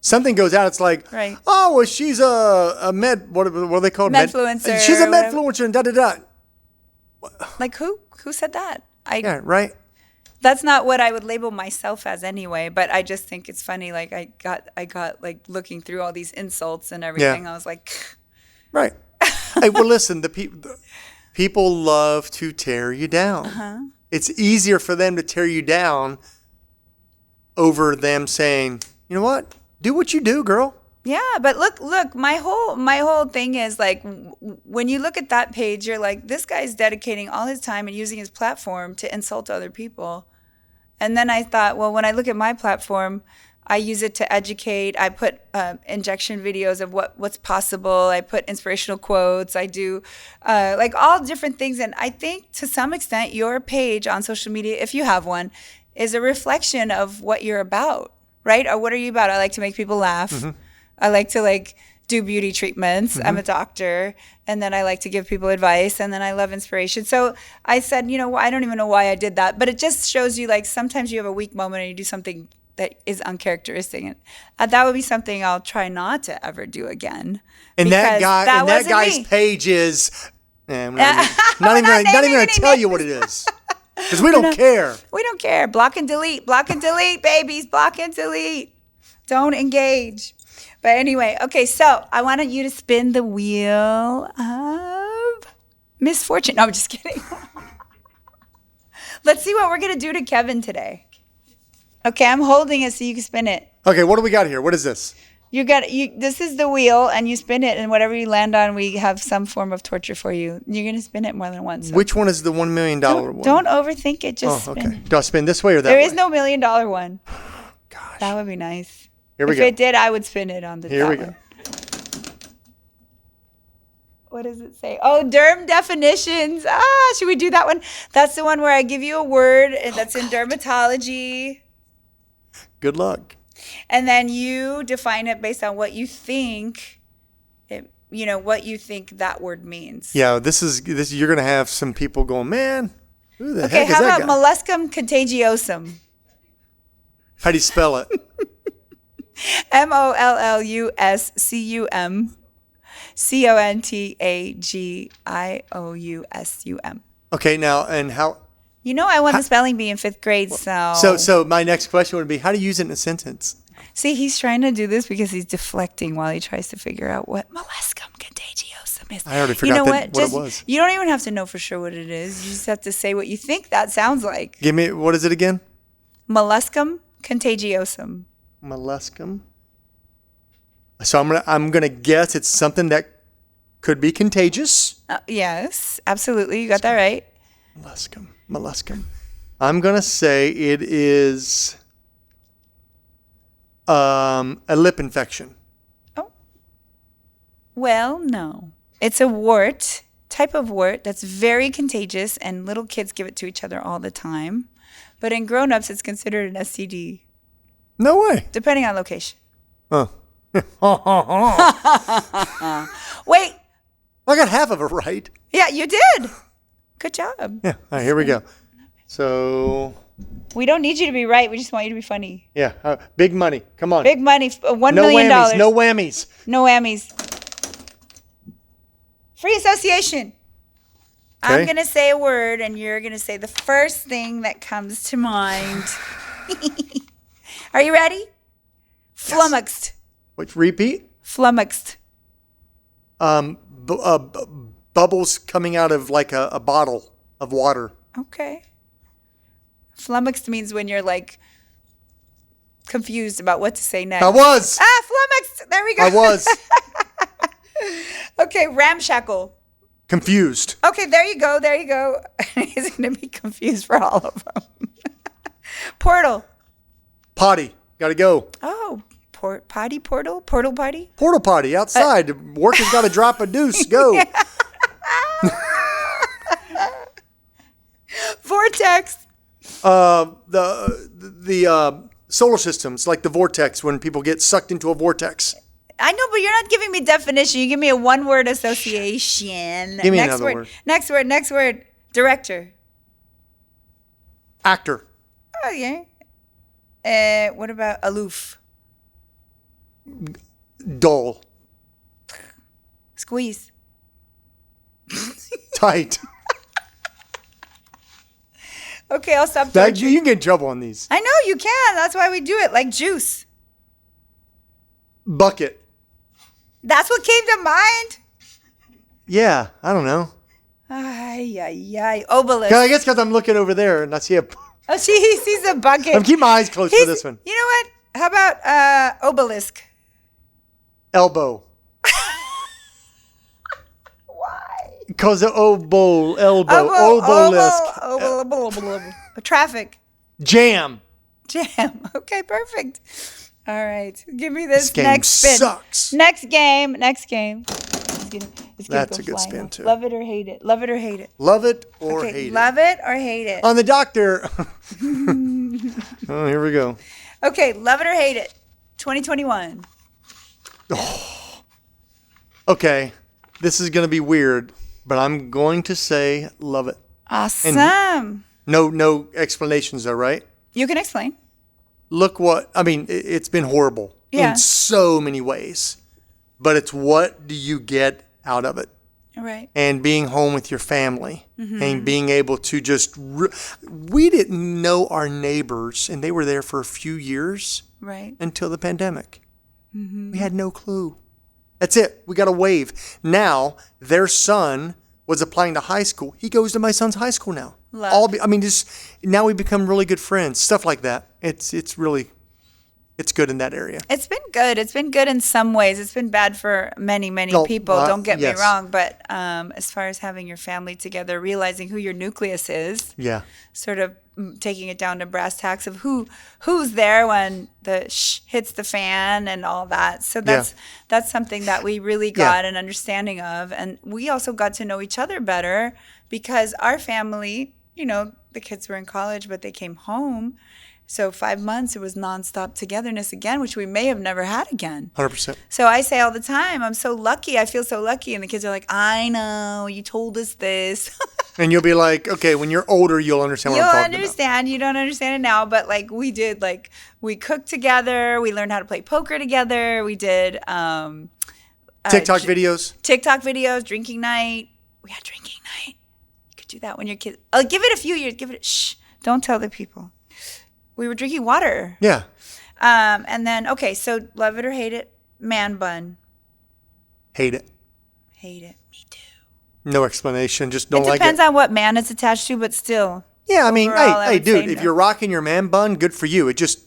something goes out, it's like, right. Oh, well, she's a med, what are they called? Medfluencer. She's a or whatever. medfluencer and da-da-da. Like who? Who said that? Yeah, right. That's not what I would label myself as anyway, but I just think it's funny. Like I got like looking through all these insults and everything. I was like, right. Hey, well, listen, the people love to tear you down. It's easier for them to tear you down over them saying, you know what? Do what you do, girl. yeah, but look, my whole thing is like when you look at that page, you're like, this guy's dedicating all his time and using his platform to insult other people. And then I thought, well, when I look at my platform, I use it to educate. I put injection videos of what's possible. I put inspirational quotes. I do like all different things. And I think to some extent, your page on social media, if you have one, is a reflection of what you're about, right? Or what are you about? I like to make people laugh. I like to like do beauty treatments. I'm a doctor. And then I like to give people advice. And then I love inspiration. So I said, I don't even know why I did that. But it just shows you like sometimes you have a weak moment and you do something that is uncharacteristic. And that would be something I'll try not to ever do again. And that guy's me. page is, I'm not even going to tell you what it is. Because we don't care. We don't care. Block and delete, babies. Block and delete. Don't engage. But anyway, okay, so I wanted you to spin the wheel of misfortune. No, I'm just kidding. Let's see what we're going to do to Kevin today. Okay, I'm holding it so you can spin it. Okay, what do we got here? What is this? This is the wheel, and you spin it, and whatever you land on, we have some form of torture for you. You're going to spin it more than once. So. Which one is the $1 million one? Don't overthink it. Just spin. Okay. Do I spin this way or that way? There is no $1 million one. Gosh. That would be nice. Here we go. If it did, I would spin it on the Here we go. What does it say? Oh, Derm definitions. Should we do that one? That's the one where I give you a word that's in dermatology. Good luck. And then you define it based on what you think what you think that word means. Yeah, this you're going to have some people going, man, who the heck is how that about guy? molluscum contagiosum? How do you spell it? MOLLUSCUM CONTAGIOUSUM. Okay, now, and how? I won the spelling bee in 5th grade, so. So my next question would be, how do you use it in a sentence? See, he's trying to do this because he's deflecting while he tries to figure out what molluscum contagiosum is. I already forgot what it was. You don't even have to know for sure what it is. You just have to say what you think that sounds like. Give me, what is it again? Molluscum contagiosum. Molluscum. So I'm gonna guess it's something that could be contagious. Yes, absolutely. You got that right. Molluscum. I'm gonna say it is a lip infection. Oh. Well, no. It's a type of wart that's very contagious, and little kids give it to each other all the time. But in grown-ups, it's considered an STD. No way. Depending on location. Oh. Wait. I got half of it right. Yeah, you did. Good job. Yeah. All right, here we go. So We don't need you to be right. We just want you to be funny. Yeah. Big money. Come on. Big money. $1 no million. whammies. No whammies. No whammies. Free association. Okay. I'm going to say a word, and you're going to say the first thing that comes to mind. Are you ready? Yes. Flummoxed. Wait, repeat? Flummoxed. Bubbles coming out of like a bottle of water. Okay. Flummoxed means when you're like confused about what to say next. I was. Flummoxed. There we go. I was. Okay, ramshackle. Confused. Okay, there you go. There you go. He's going to be confused for all of them. Portal. Potty. Gotta go. Oh, potty portal? Portal potty? Portal potty outside. Worker's got to drop a deuce. Go. Vortex. The solar systems, like the vortex, when people get sucked into a vortex. I know, but you're not giving me definition. You give me a one-word association. Give me another word. Next word. Director. Actor. Oh, yeah. What about aloof? Dull. Squeeze. Tight. Okay, I'll stop. You can get in trouble on these. I know you can. That's why we do it. Like juice. Bucket. That's what came to mind? Yeah, I don't know. Ay. Obelisk. I guess because I'm looking over there and I see a... Oh, he sees a bucket. I'm keeping my eyes closed for this one. You know what? How about obelisk? Elbow. Why? Because of elbow. Obelisk. Traffic. Jam. Okay, perfect. All right. Give me this game next spin. Sucks. Next game. It's gonna That's go a good flying spin, off. too. Love it or hate it. Love it or hate it. Love it or Okay, hate it. love it or hate it. On the doctor. Oh, here we go. Okay, love it or hate it. 2021. Okay. This is going to be weird, but I'm going to say love it. Awesome. And no explanations though, right? You can explain. Look it's been horrible in so many ways, but it's what do you get out of it? Right. And being home with your family and being able to just, we didn't know our neighbors and they were there for a few years until the pandemic. We had no clue. That's it. We got a wave. Now their son was applying to high school. He goes to my son's high school now. Now we become really good friends, stuff like that. It's good in that area. It's been good. It's been good in some ways. It's been bad for many people. Don't get me wrong. But as far as having your family together, realizing who your nucleus is, sort of taking it down to brass tacks of who's there when the hits the fan and all that. So that's something that we really got an understanding of. And we also got to know each other better because our family, the kids were in college, but they came home. So 5 months, it was nonstop togetherness again, which we may have never had again. 100%. So I say all the time, I'm so lucky. I feel so lucky. And the kids are like, I know, you told us this. And you'll be like, okay, when you're older, you'll understand what I'm talking about. You'll understand. You don't understand it now. But we did, we cooked together. We learned how to play poker together. We did TikTok videos, drinking night. We had drinking night. You could do that when your kids. Give it a few years. Shh. Don't tell the people. We were drinking water. Yeah. And then, so love it or hate it, man bun. Hate it. Hate it. Me too. No explanation. Just don't like it. It depends on what man it's attached to, but still. Yeah, hey, dude, if you're rocking your man bun, good for you. It just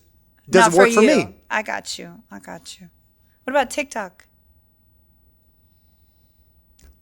doesn't work for me. I got you. What about TikTok?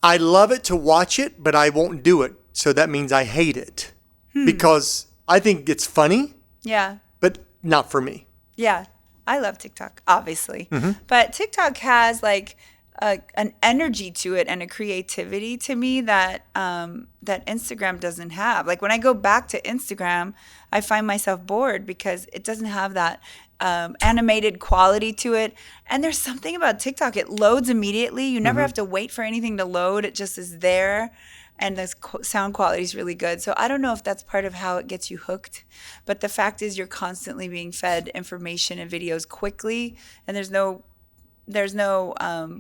I love it to watch it, but I won't do it. So that means I hate it because I think it's funny. Yeah. But not for me. Yeah. I love TikTok, obviously. Mm-hmm. But TikTok has an energy to it and a creativity to me that that Instagram doesn't have. When I go back to Instagram, I find myself bored because it doesn't have that animated quality to it. And there's something about TikTok. It loads immediately. You never have to wait for anything to load. It just is there. and the sound quality is really good. So I don't know if that's part of how it gets you hooked, but the fact is you're constantly being fed information and videos quickly, and there's no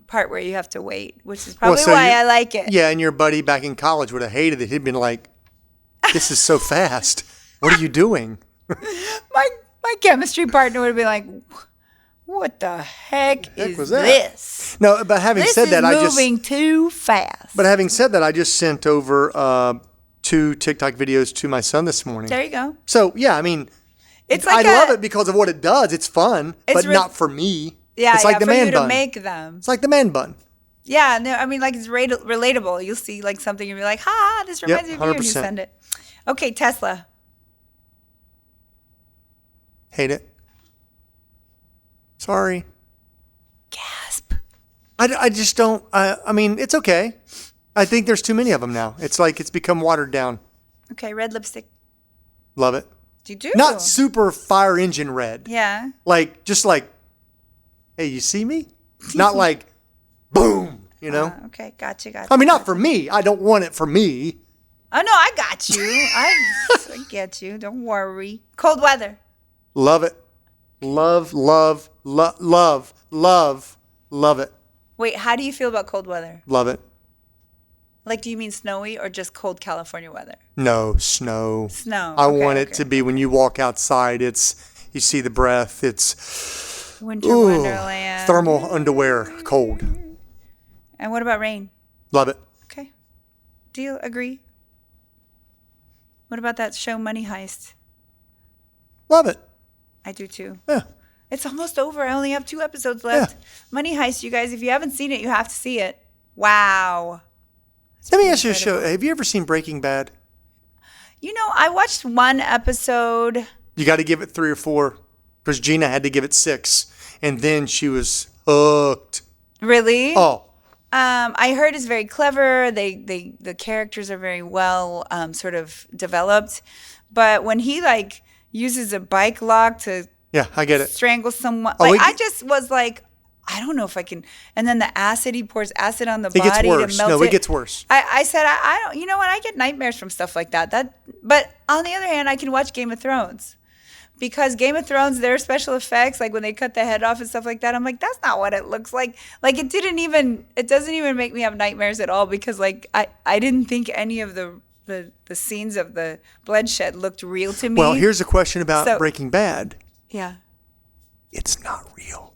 part where you have to wait, which is probably why I like it. Yeah, and your buddy back in college would have hated it. He'd been like, "This is so fast. What are you doing?" My chemistry partner would be like, "What the heck is was that? this?" No, but having said that, this is moving too fast. But having said that, I just sent over 2 TikTok videos to my son this morning. There you go. So yeah, I mean, it's like I love it because of what it does. It's fun, but not for me. Yeah, it's like the for man you bun. To make them. It's like the man bun. Yeah, no, I mean, like it's relatable. You'll see like something and be like, "Ha, this reminds me of you," and you send it. Okay, Tesla. Hate it. Sorry. Gasp. I just don't. I mean, it's okay. I think there's too many of them now. It's like it's become watered down. Okay, red lipstick. Love it. You do? Not super fire engine red. Yeah. Like, just like, hey, you see me? Not like, boom, you know? Okay, gotcha. I mean, not for me. I don't want it for me. Oh, no, I got you. I get you. Don't worry. Cold weather. Love it. Love it. Wait, how do you feel about cold weather? Love it. Like, do you mean snowy or just cold California weather? No, snow. Snow. I want it to be when you walk outside, you see the breath, it's winter wonderland. Thermal underwear, cold. And what about rain? Love it. Okay. Deal, agree. What about that show Money Heist? Love it. I do too. Yeah. It's almost over. I only have 2 episodes left. Yeah. Money Heist, you guys, if you haven't seen it, you have to see it. Wow. Let me ask you a show. Have you ever seen Breaking Bad? You know, I watched 1 episode. You got to give it 3 or 4 because Gina had to give it 6. And then she was hooked. Really? Oh. I heard it's very clever. The characters are very well sort of developed. But when he like uses a bike lock to I get it. strangle someone, I just was like, I don't know if I can. And then the acid, he pours acid on the body to melt it. No, it gets worse. I said, I don't, you know what? I get nightmares from stuff like that. But on the other hand, I can watch Game of Thrones. Because Game of Thrones, their special effects, like when they cut the head off and stuff like that, I'm like, that's not what it looks like. Like it doesn't even make me have nightmares at all because like I didn't think any of the scenes of the bloodshed looked real to me. Well, here's a question about Breaking Bad. Yeah. It's not real.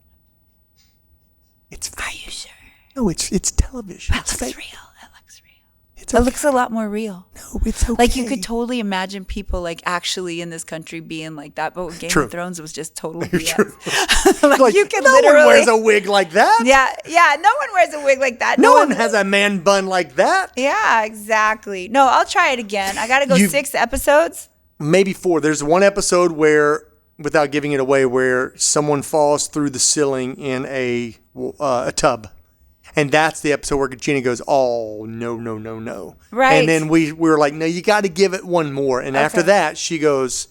It's fake. Are you sure? No, it's television. It looks real. It looks real. It looks a lot more real. No, it's okay. Like you could totally imagine people like actually in this country being like that, but Game of Thrones was just totally BS. like you could literally. No one wears a wig like that. Yeah. No one wears a wig like that. No one has a man bun like that. Yeah, exactly. No, I'll try it again. I got to go 6 episodes. Maybe 4. There's one episode where, without giving it away, where someone falls through the ceiling in a tub. And that's the episode where Gina goes, oh, no. Right. And then we were like, no, you got to give it one more. And after that, she goes,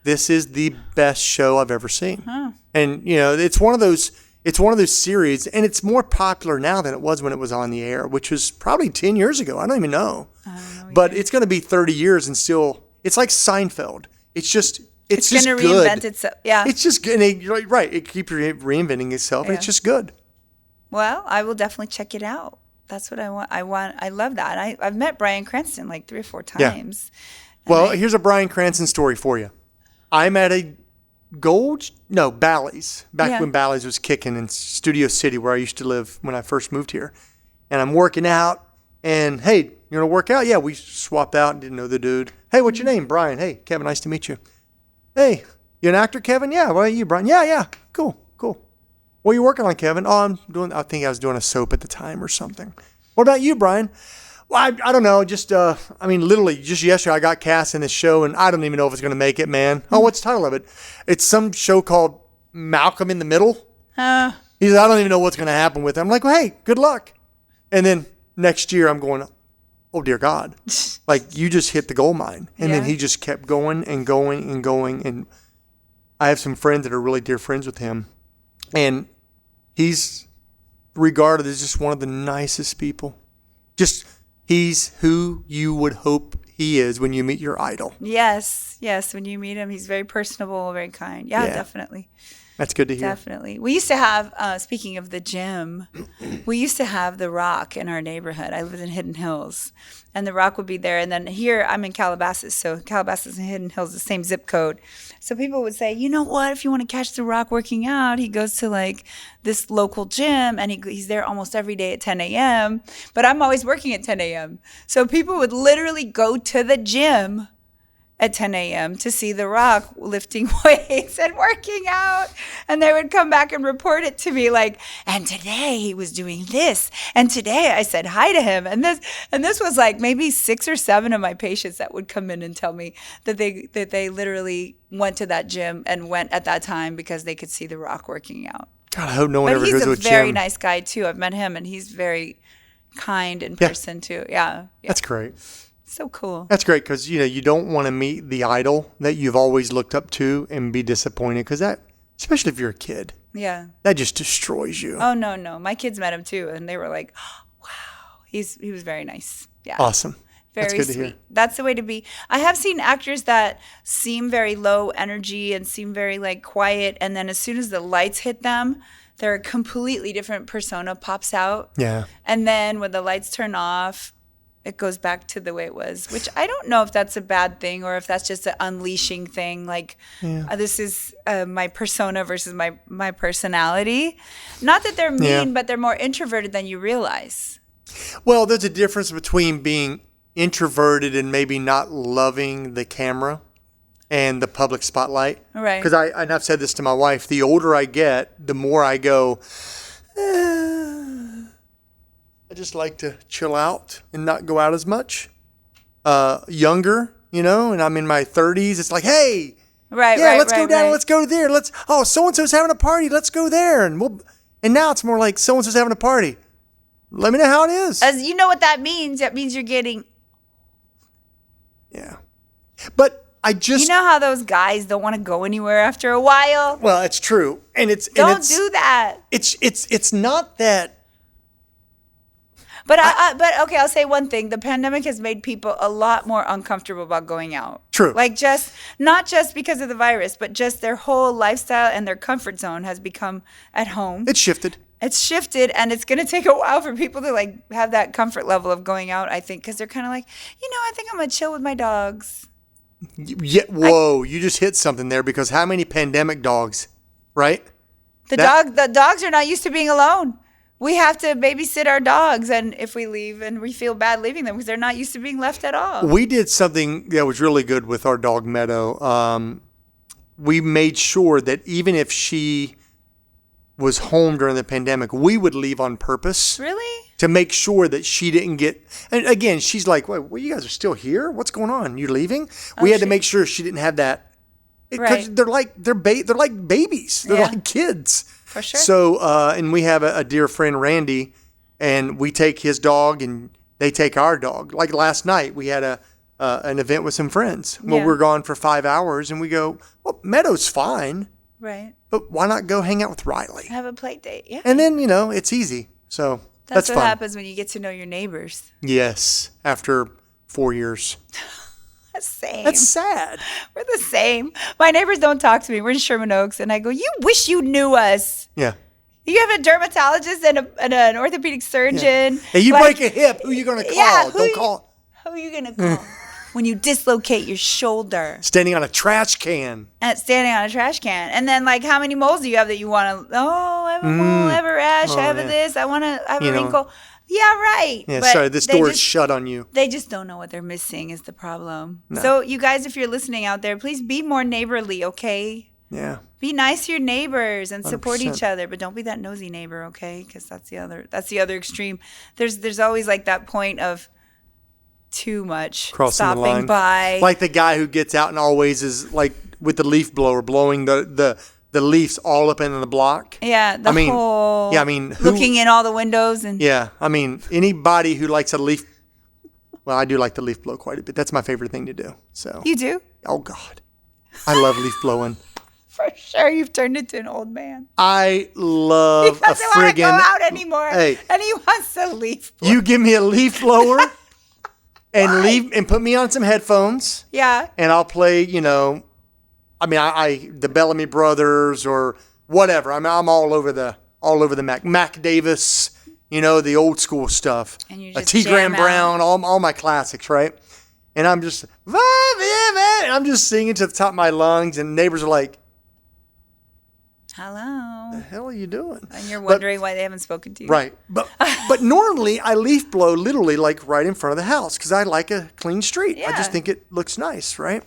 this is the best show I've ever seen. Huh. And, you know, it's one of those series, and it's more popular now than it was when it was on the air, which was probably 10 years ago. I don't even know. But it's going to be 30 years and still, it's like Seinfeld. It's just it's just going to good. reinvent itself. Yeah. It's just good. Right. It keeps reinventing itself. Yeah. And it's just good. Well, I will definitely check it out. That's what I want. I love that. I've met Bryan Cranston like 3 or 4 times. Yeah. Well, here's a Bryan Cranston story for you. I'm at a Bally's, back when Bally's was kicking in Studio City where I used to live when I first moved here. And I'm working out and, hey, you want to work out? Yeah, we swap out and didn't know the dude. Hey, what's your name? Brian. Hey, Kevin, nice to meet you. Hey, you an actor, Kevin? Yeah. What are you, Brian? Yeah. Cool. What are you working on, Kevin? Oh, I think I was doing a soap at the time or something. What about you, Brian? Well, I don't know. Just, literally just yesterday I got cast in this show and I don't even know if it's going to make it, man. Oh, what's the title of it? It's some show called Malcolm in the Middle. He said, I don't even know what's going to happen with it. I'm like, well, hey, good luck. And then next year I'm going, oh, dear God. Like, you just hit the gold mine. And then he just kept going and going and going. And I have some friends that are really dear friends with him. And he's regarded as just one of the nicest people. Just He's who you would hope he is when you meet your idol. Yes. When you meet him, he's very personable, very kind. Yeah. Definitely. That's good to hear. Definitely. We used to have, speaking of the gym, we used to have The Rock in our neighborhood. I lived in Hidden Hills, and The Rock would be there. And then here, I'm in Calabasas, so Calabasas and Hidden Hills, the same zip code. So people would say, you know what, if you want to catch The Rock working out, he goes to like this local gym, and he's there almost every day at 10 a.m., but I'm always working at 10 a.m. So people would literally go to the gym at 10 a.m. to see The Rock lifting weights and working out. And they would come back and report it to me like, and today he was doing this. And today I said hi to him. And this was like maybe 6 or 7 of my patients that would come in and tell me that they literally went to that gym and went at that time because they could see The Rock working out. God, I hope no one ever goes to a gym. But he's a very nice guy too. I've met him, and he's very kind in person too. Yeah. That's great. So cool. That's great because, you don't want to meet the idol that you've always looked up to and be disappointed because that, especially if you're a kid, that just destroys you. Oh, no. My kids met him too, and they were like, oh, wow. He was very nice. Yeah. Awesome. Very That's good sweet. to hear. That's the way to be. I have seen actors that seem very low energy and seem very like quiet, and then as soon as the lights hit them, their completely different persona pops out. Yeah. And then when the lights turn off, it goes back to the way it was, which I don't know if that's a bad thing or if that's just an unleashing thing. Like, this is my persona versus my personality. Not that they're mean, but they're more introverted than you realize. Well, there's a difference between being introverted and maybe not loving the camera and the public spotlight. Right. Because I've said this to my wife, the older I get, the more I go, I just like to chill out and not go out as much. Younger, and I'm in my 30s. It's like, hey, let's go down. Let's go there. So-and-so's having a party. Let's go there. And now it's more like so-and-so's having a party. Let me know how it is. As you know what that means. That means you're getting. Yeah. But I just. You know how those guys don't want to go anywhere after a while? Well, it's true. Don't do that. It's not that. But okay, I'll say one thing. The pandemic has made people a lot more uncomfortable about going out. True. Like not just because of the virus, but just their whole lifestyle and their comfort zone has become at home. It's shifted. And it's going to take a while for people to like have that comfort level of going out, I think, because they're kind of like, I think I'm going to chill with my dogs. Yeah, whoa, you just hit something there because how many pandemic dogs, right? The dogs are not used to being alone. We have to babysit our dogs, and if we leave, and we feel bad leaving them because they're not used to being left at all. We did something that was really good with our dog Meadow. We made sure that even if she was home during the pandemic, we would leave on purpose. Really? To make sure that she didn't get. And again, she's like, "Wait, well, you guys are still here? What's going on? You're leaving?" We had to make sure she didn't have that. Because they're like babies. They're like kids. For sure. So, and we have a dear friend, Randy, and we take his dog and they take our dog. Like last night, we had an event with some friends. Well, we're gone for 5 hours and we go, well, Meadow's fine. Right. But why not go hang out with Riley? Have a play date. Yeah. And then, it's easy. So that's what fun. happens when you get to know your neighbors. Yes. After 4 years. Same. That's sad. We're the same. My neighbors don't talk to me. We're in Sherman Oaks, and I go, you wish you knew us. Yeah. You have a dermatologist and an orthopedic surgeon. Hey, you break a hip, who are you going to call? Yeah, Don't call. Who are you going to call? When you dislocate your shoulder. Standing on a trash can. Standing on a trash can. And then, like, how many moles do you have that you want to, I have a mole, I have a rash, I have this, I have a wrinkle. Yeah, right. Yeah, but sorry, this door is shut on you. They just don't know what they're missing is the problem. No. So you guys, if you're listening out there, please be more neighborly, okay? Yeah. Be nice to your neighbors and support 100%. each other, but don't be that nosy neighbor, okay? Because that's the other extreme. There's always like that point of too much crossing stopping the line. By. Like the guy who gets out and always is like with the leaf blower blowing the leaves all up into the block. Yeah, looking in all the windows and anybody who likes a leaf. Well, I do like the leaf blow quite a bit. That's my favorite thing to do. So you do? Oh God, I love leaf blowing. For sure, you've turned into an old man. I love he doesn't want to go out anymore, Hey, and he wants a leaf blower. You give me a leaf blower, and leave and put me on some headphones. Yeah. And I'll play, the Bellamy Brothers or whatever. I'm all over the Mac Davis, the old school stuff. And you just T. Graham jam Brown, all my classics, right? And I'm just, and I'm just singing to the top of my lungs, and neighbors are like, hello. "The hell are you doing?" And you're wondering why they haven't spoken to you. Right. But normally I leaf blow literally like right in front of the house because I like a clean street. I just think it looks nice, right?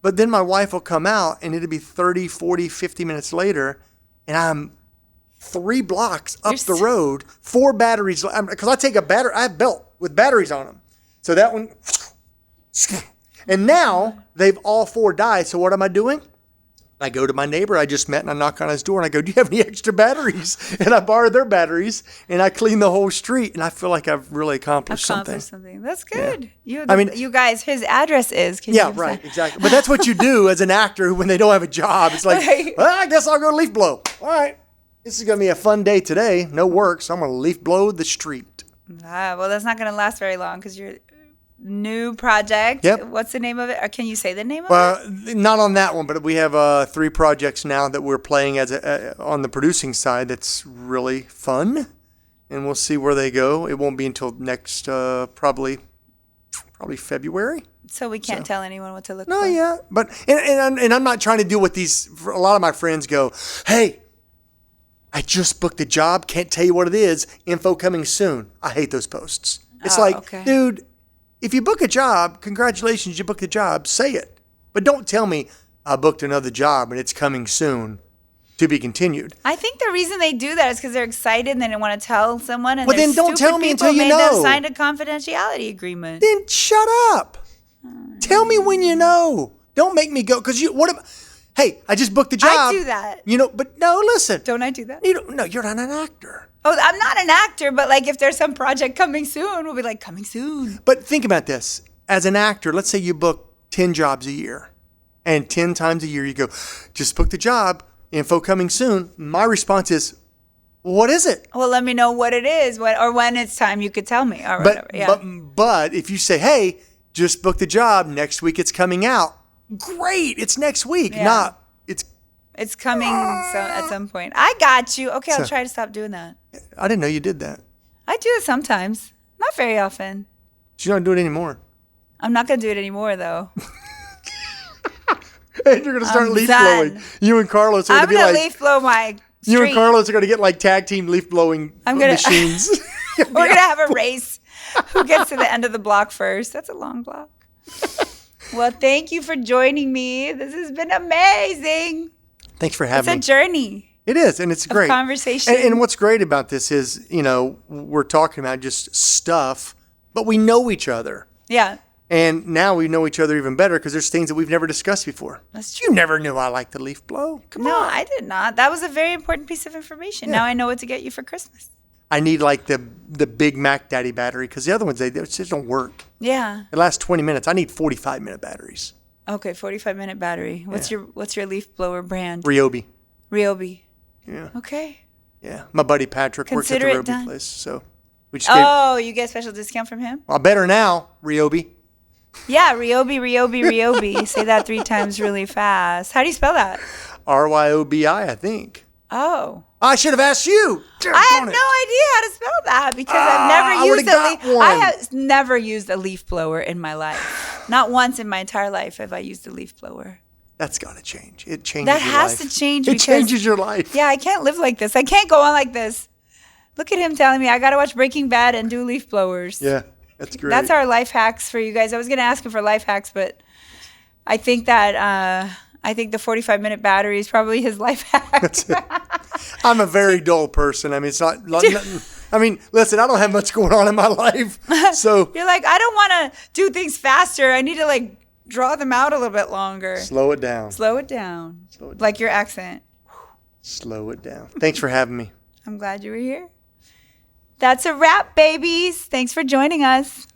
But then my wife will come out and it'll be 30, 40, 50 minutes later, and I'm 3 blocks up the road, 4 batteries. Because I take I have a belt with batteries on them. So that one, and now they've all 4 died. So what am I doing? I go to my neighbor I just met and I knock on his door and I go, "Do you have any extra batteries?" And I borrow their batteries and I clean the whole street, and I feel like I've really accomplished something. That's good. Yeah. You guys, his address is. Right, exactly. But that's what you do as an actor when they don't have a job. It's like, well, I guess I'll go leaf blow. All right. This is going to be a fun day today. No work, so I'm going to leaf blow the street. Well, that's not going to last very long because you're new project. Yep. What's the name of it? Or can you say the name of it? Not on that one, but we have 3 projects now that we're playing on the producing side. That's really fun, and we'll see where they go. It won't be until next probably February. So we can't tell anyone what to look for. No, yeah, but and I'm not trying to do what a lot of my friends go, "Hey, I just booked a job. Can't tell you what it is. Info coming soon." I hate those posts. It's dude, if you book a job, congratulations, you booked a job. Say it. But don't tell me I booked another job and it's coming soon to be continued. I think the reason they do that is because they're excited and they don't want to tell someone. And well, then don't tell me until you know. They've signed a confidentiality agreement. Then shut up. Tell me when you know. Don't make me go. Because hey, I just booked a job. I do that. But no, listen. Don't I do that? No, you're not an actor. Oh, I'm not an actor, but like if there's some project coming soon, we'll be like, coming soon. But think about this. As an actor, let's say you book 10 jobs a year. And 10 times a year you go, "Just booked a job, info coming soon." My response is, "What is it?" Well, let me know what it is, or when it's time you could tell me, or whatever. Yeah. But if you say, "Hey, just booked a job, next week it's coming out," great, it's next week, not it's coming at some point. I got you. Okay, I'll try to stop doing that. I didn't know you did that. I do it sometimes, not very often. You don't do it anymore. I'm not gonna do it anymore though. And you're gonna start leaf blowing. You and Carlos are I'm gonna leaf blow my street. You and Carlos are gonna get like tag team leaf blowing machines. We're gonna have a race. Who gets to the end of the block first? That's a long block. Well, thank you for joining me. This has been amazing. Thanks for having me. It's a journey. It is, and it's great. Conversation. And what's great about this is, we're talking about just stuff, but we know each other. Yeah. And now we know each other even better because there's things that we've never discussed before. That's true. You never knew I liked the leaf blow. Come on. No, I did not. That was a very important piece of information. Yeah. Now I know what to get you for Christmas. I need like the big Mac Daddy battery because the other ones, they just don't work. Yeah. It lasts 20 minutes. I need 45-minute batteries. Okay, 45-minute battery. What's your leaf blower brand? Ryobi. Yeah. Okay. Yeah. My buddy Patrick works at the Ryobi place, so we just you get a special discount from him? Well, better now, Ryobi. Yeah, Ryobi. Say that 3 times really fast. How do you spell that? Ryobi, I think. Oh. I should have asked you. I have no idea how to spell that because I have never used a leaf blower in my life. Not once in my entire life have I used a leaf blower. That's got to change. It changes your life. That has to change. It changes your life. Yeah, I can't live like this. I can't go on like this. Look at him telling me I got to watch Breaking Bad and do leaf blowers. Yeah, that's great. That's our life hacks for you guys. I was going to ask him for life hacks, but I think that the 45-minute battery is probably his life hack. That's it. I'm a very dull person. I mean, it's not. Listen, I don't have much going on in my life, so you're like, I don't want to do things faster. I need to draw them out a little bit longer. Slow it down. Like your accent. Slow it down. Thanks for having me. I'm glad you were here. That's a wrap, babies. Thanks for joining us.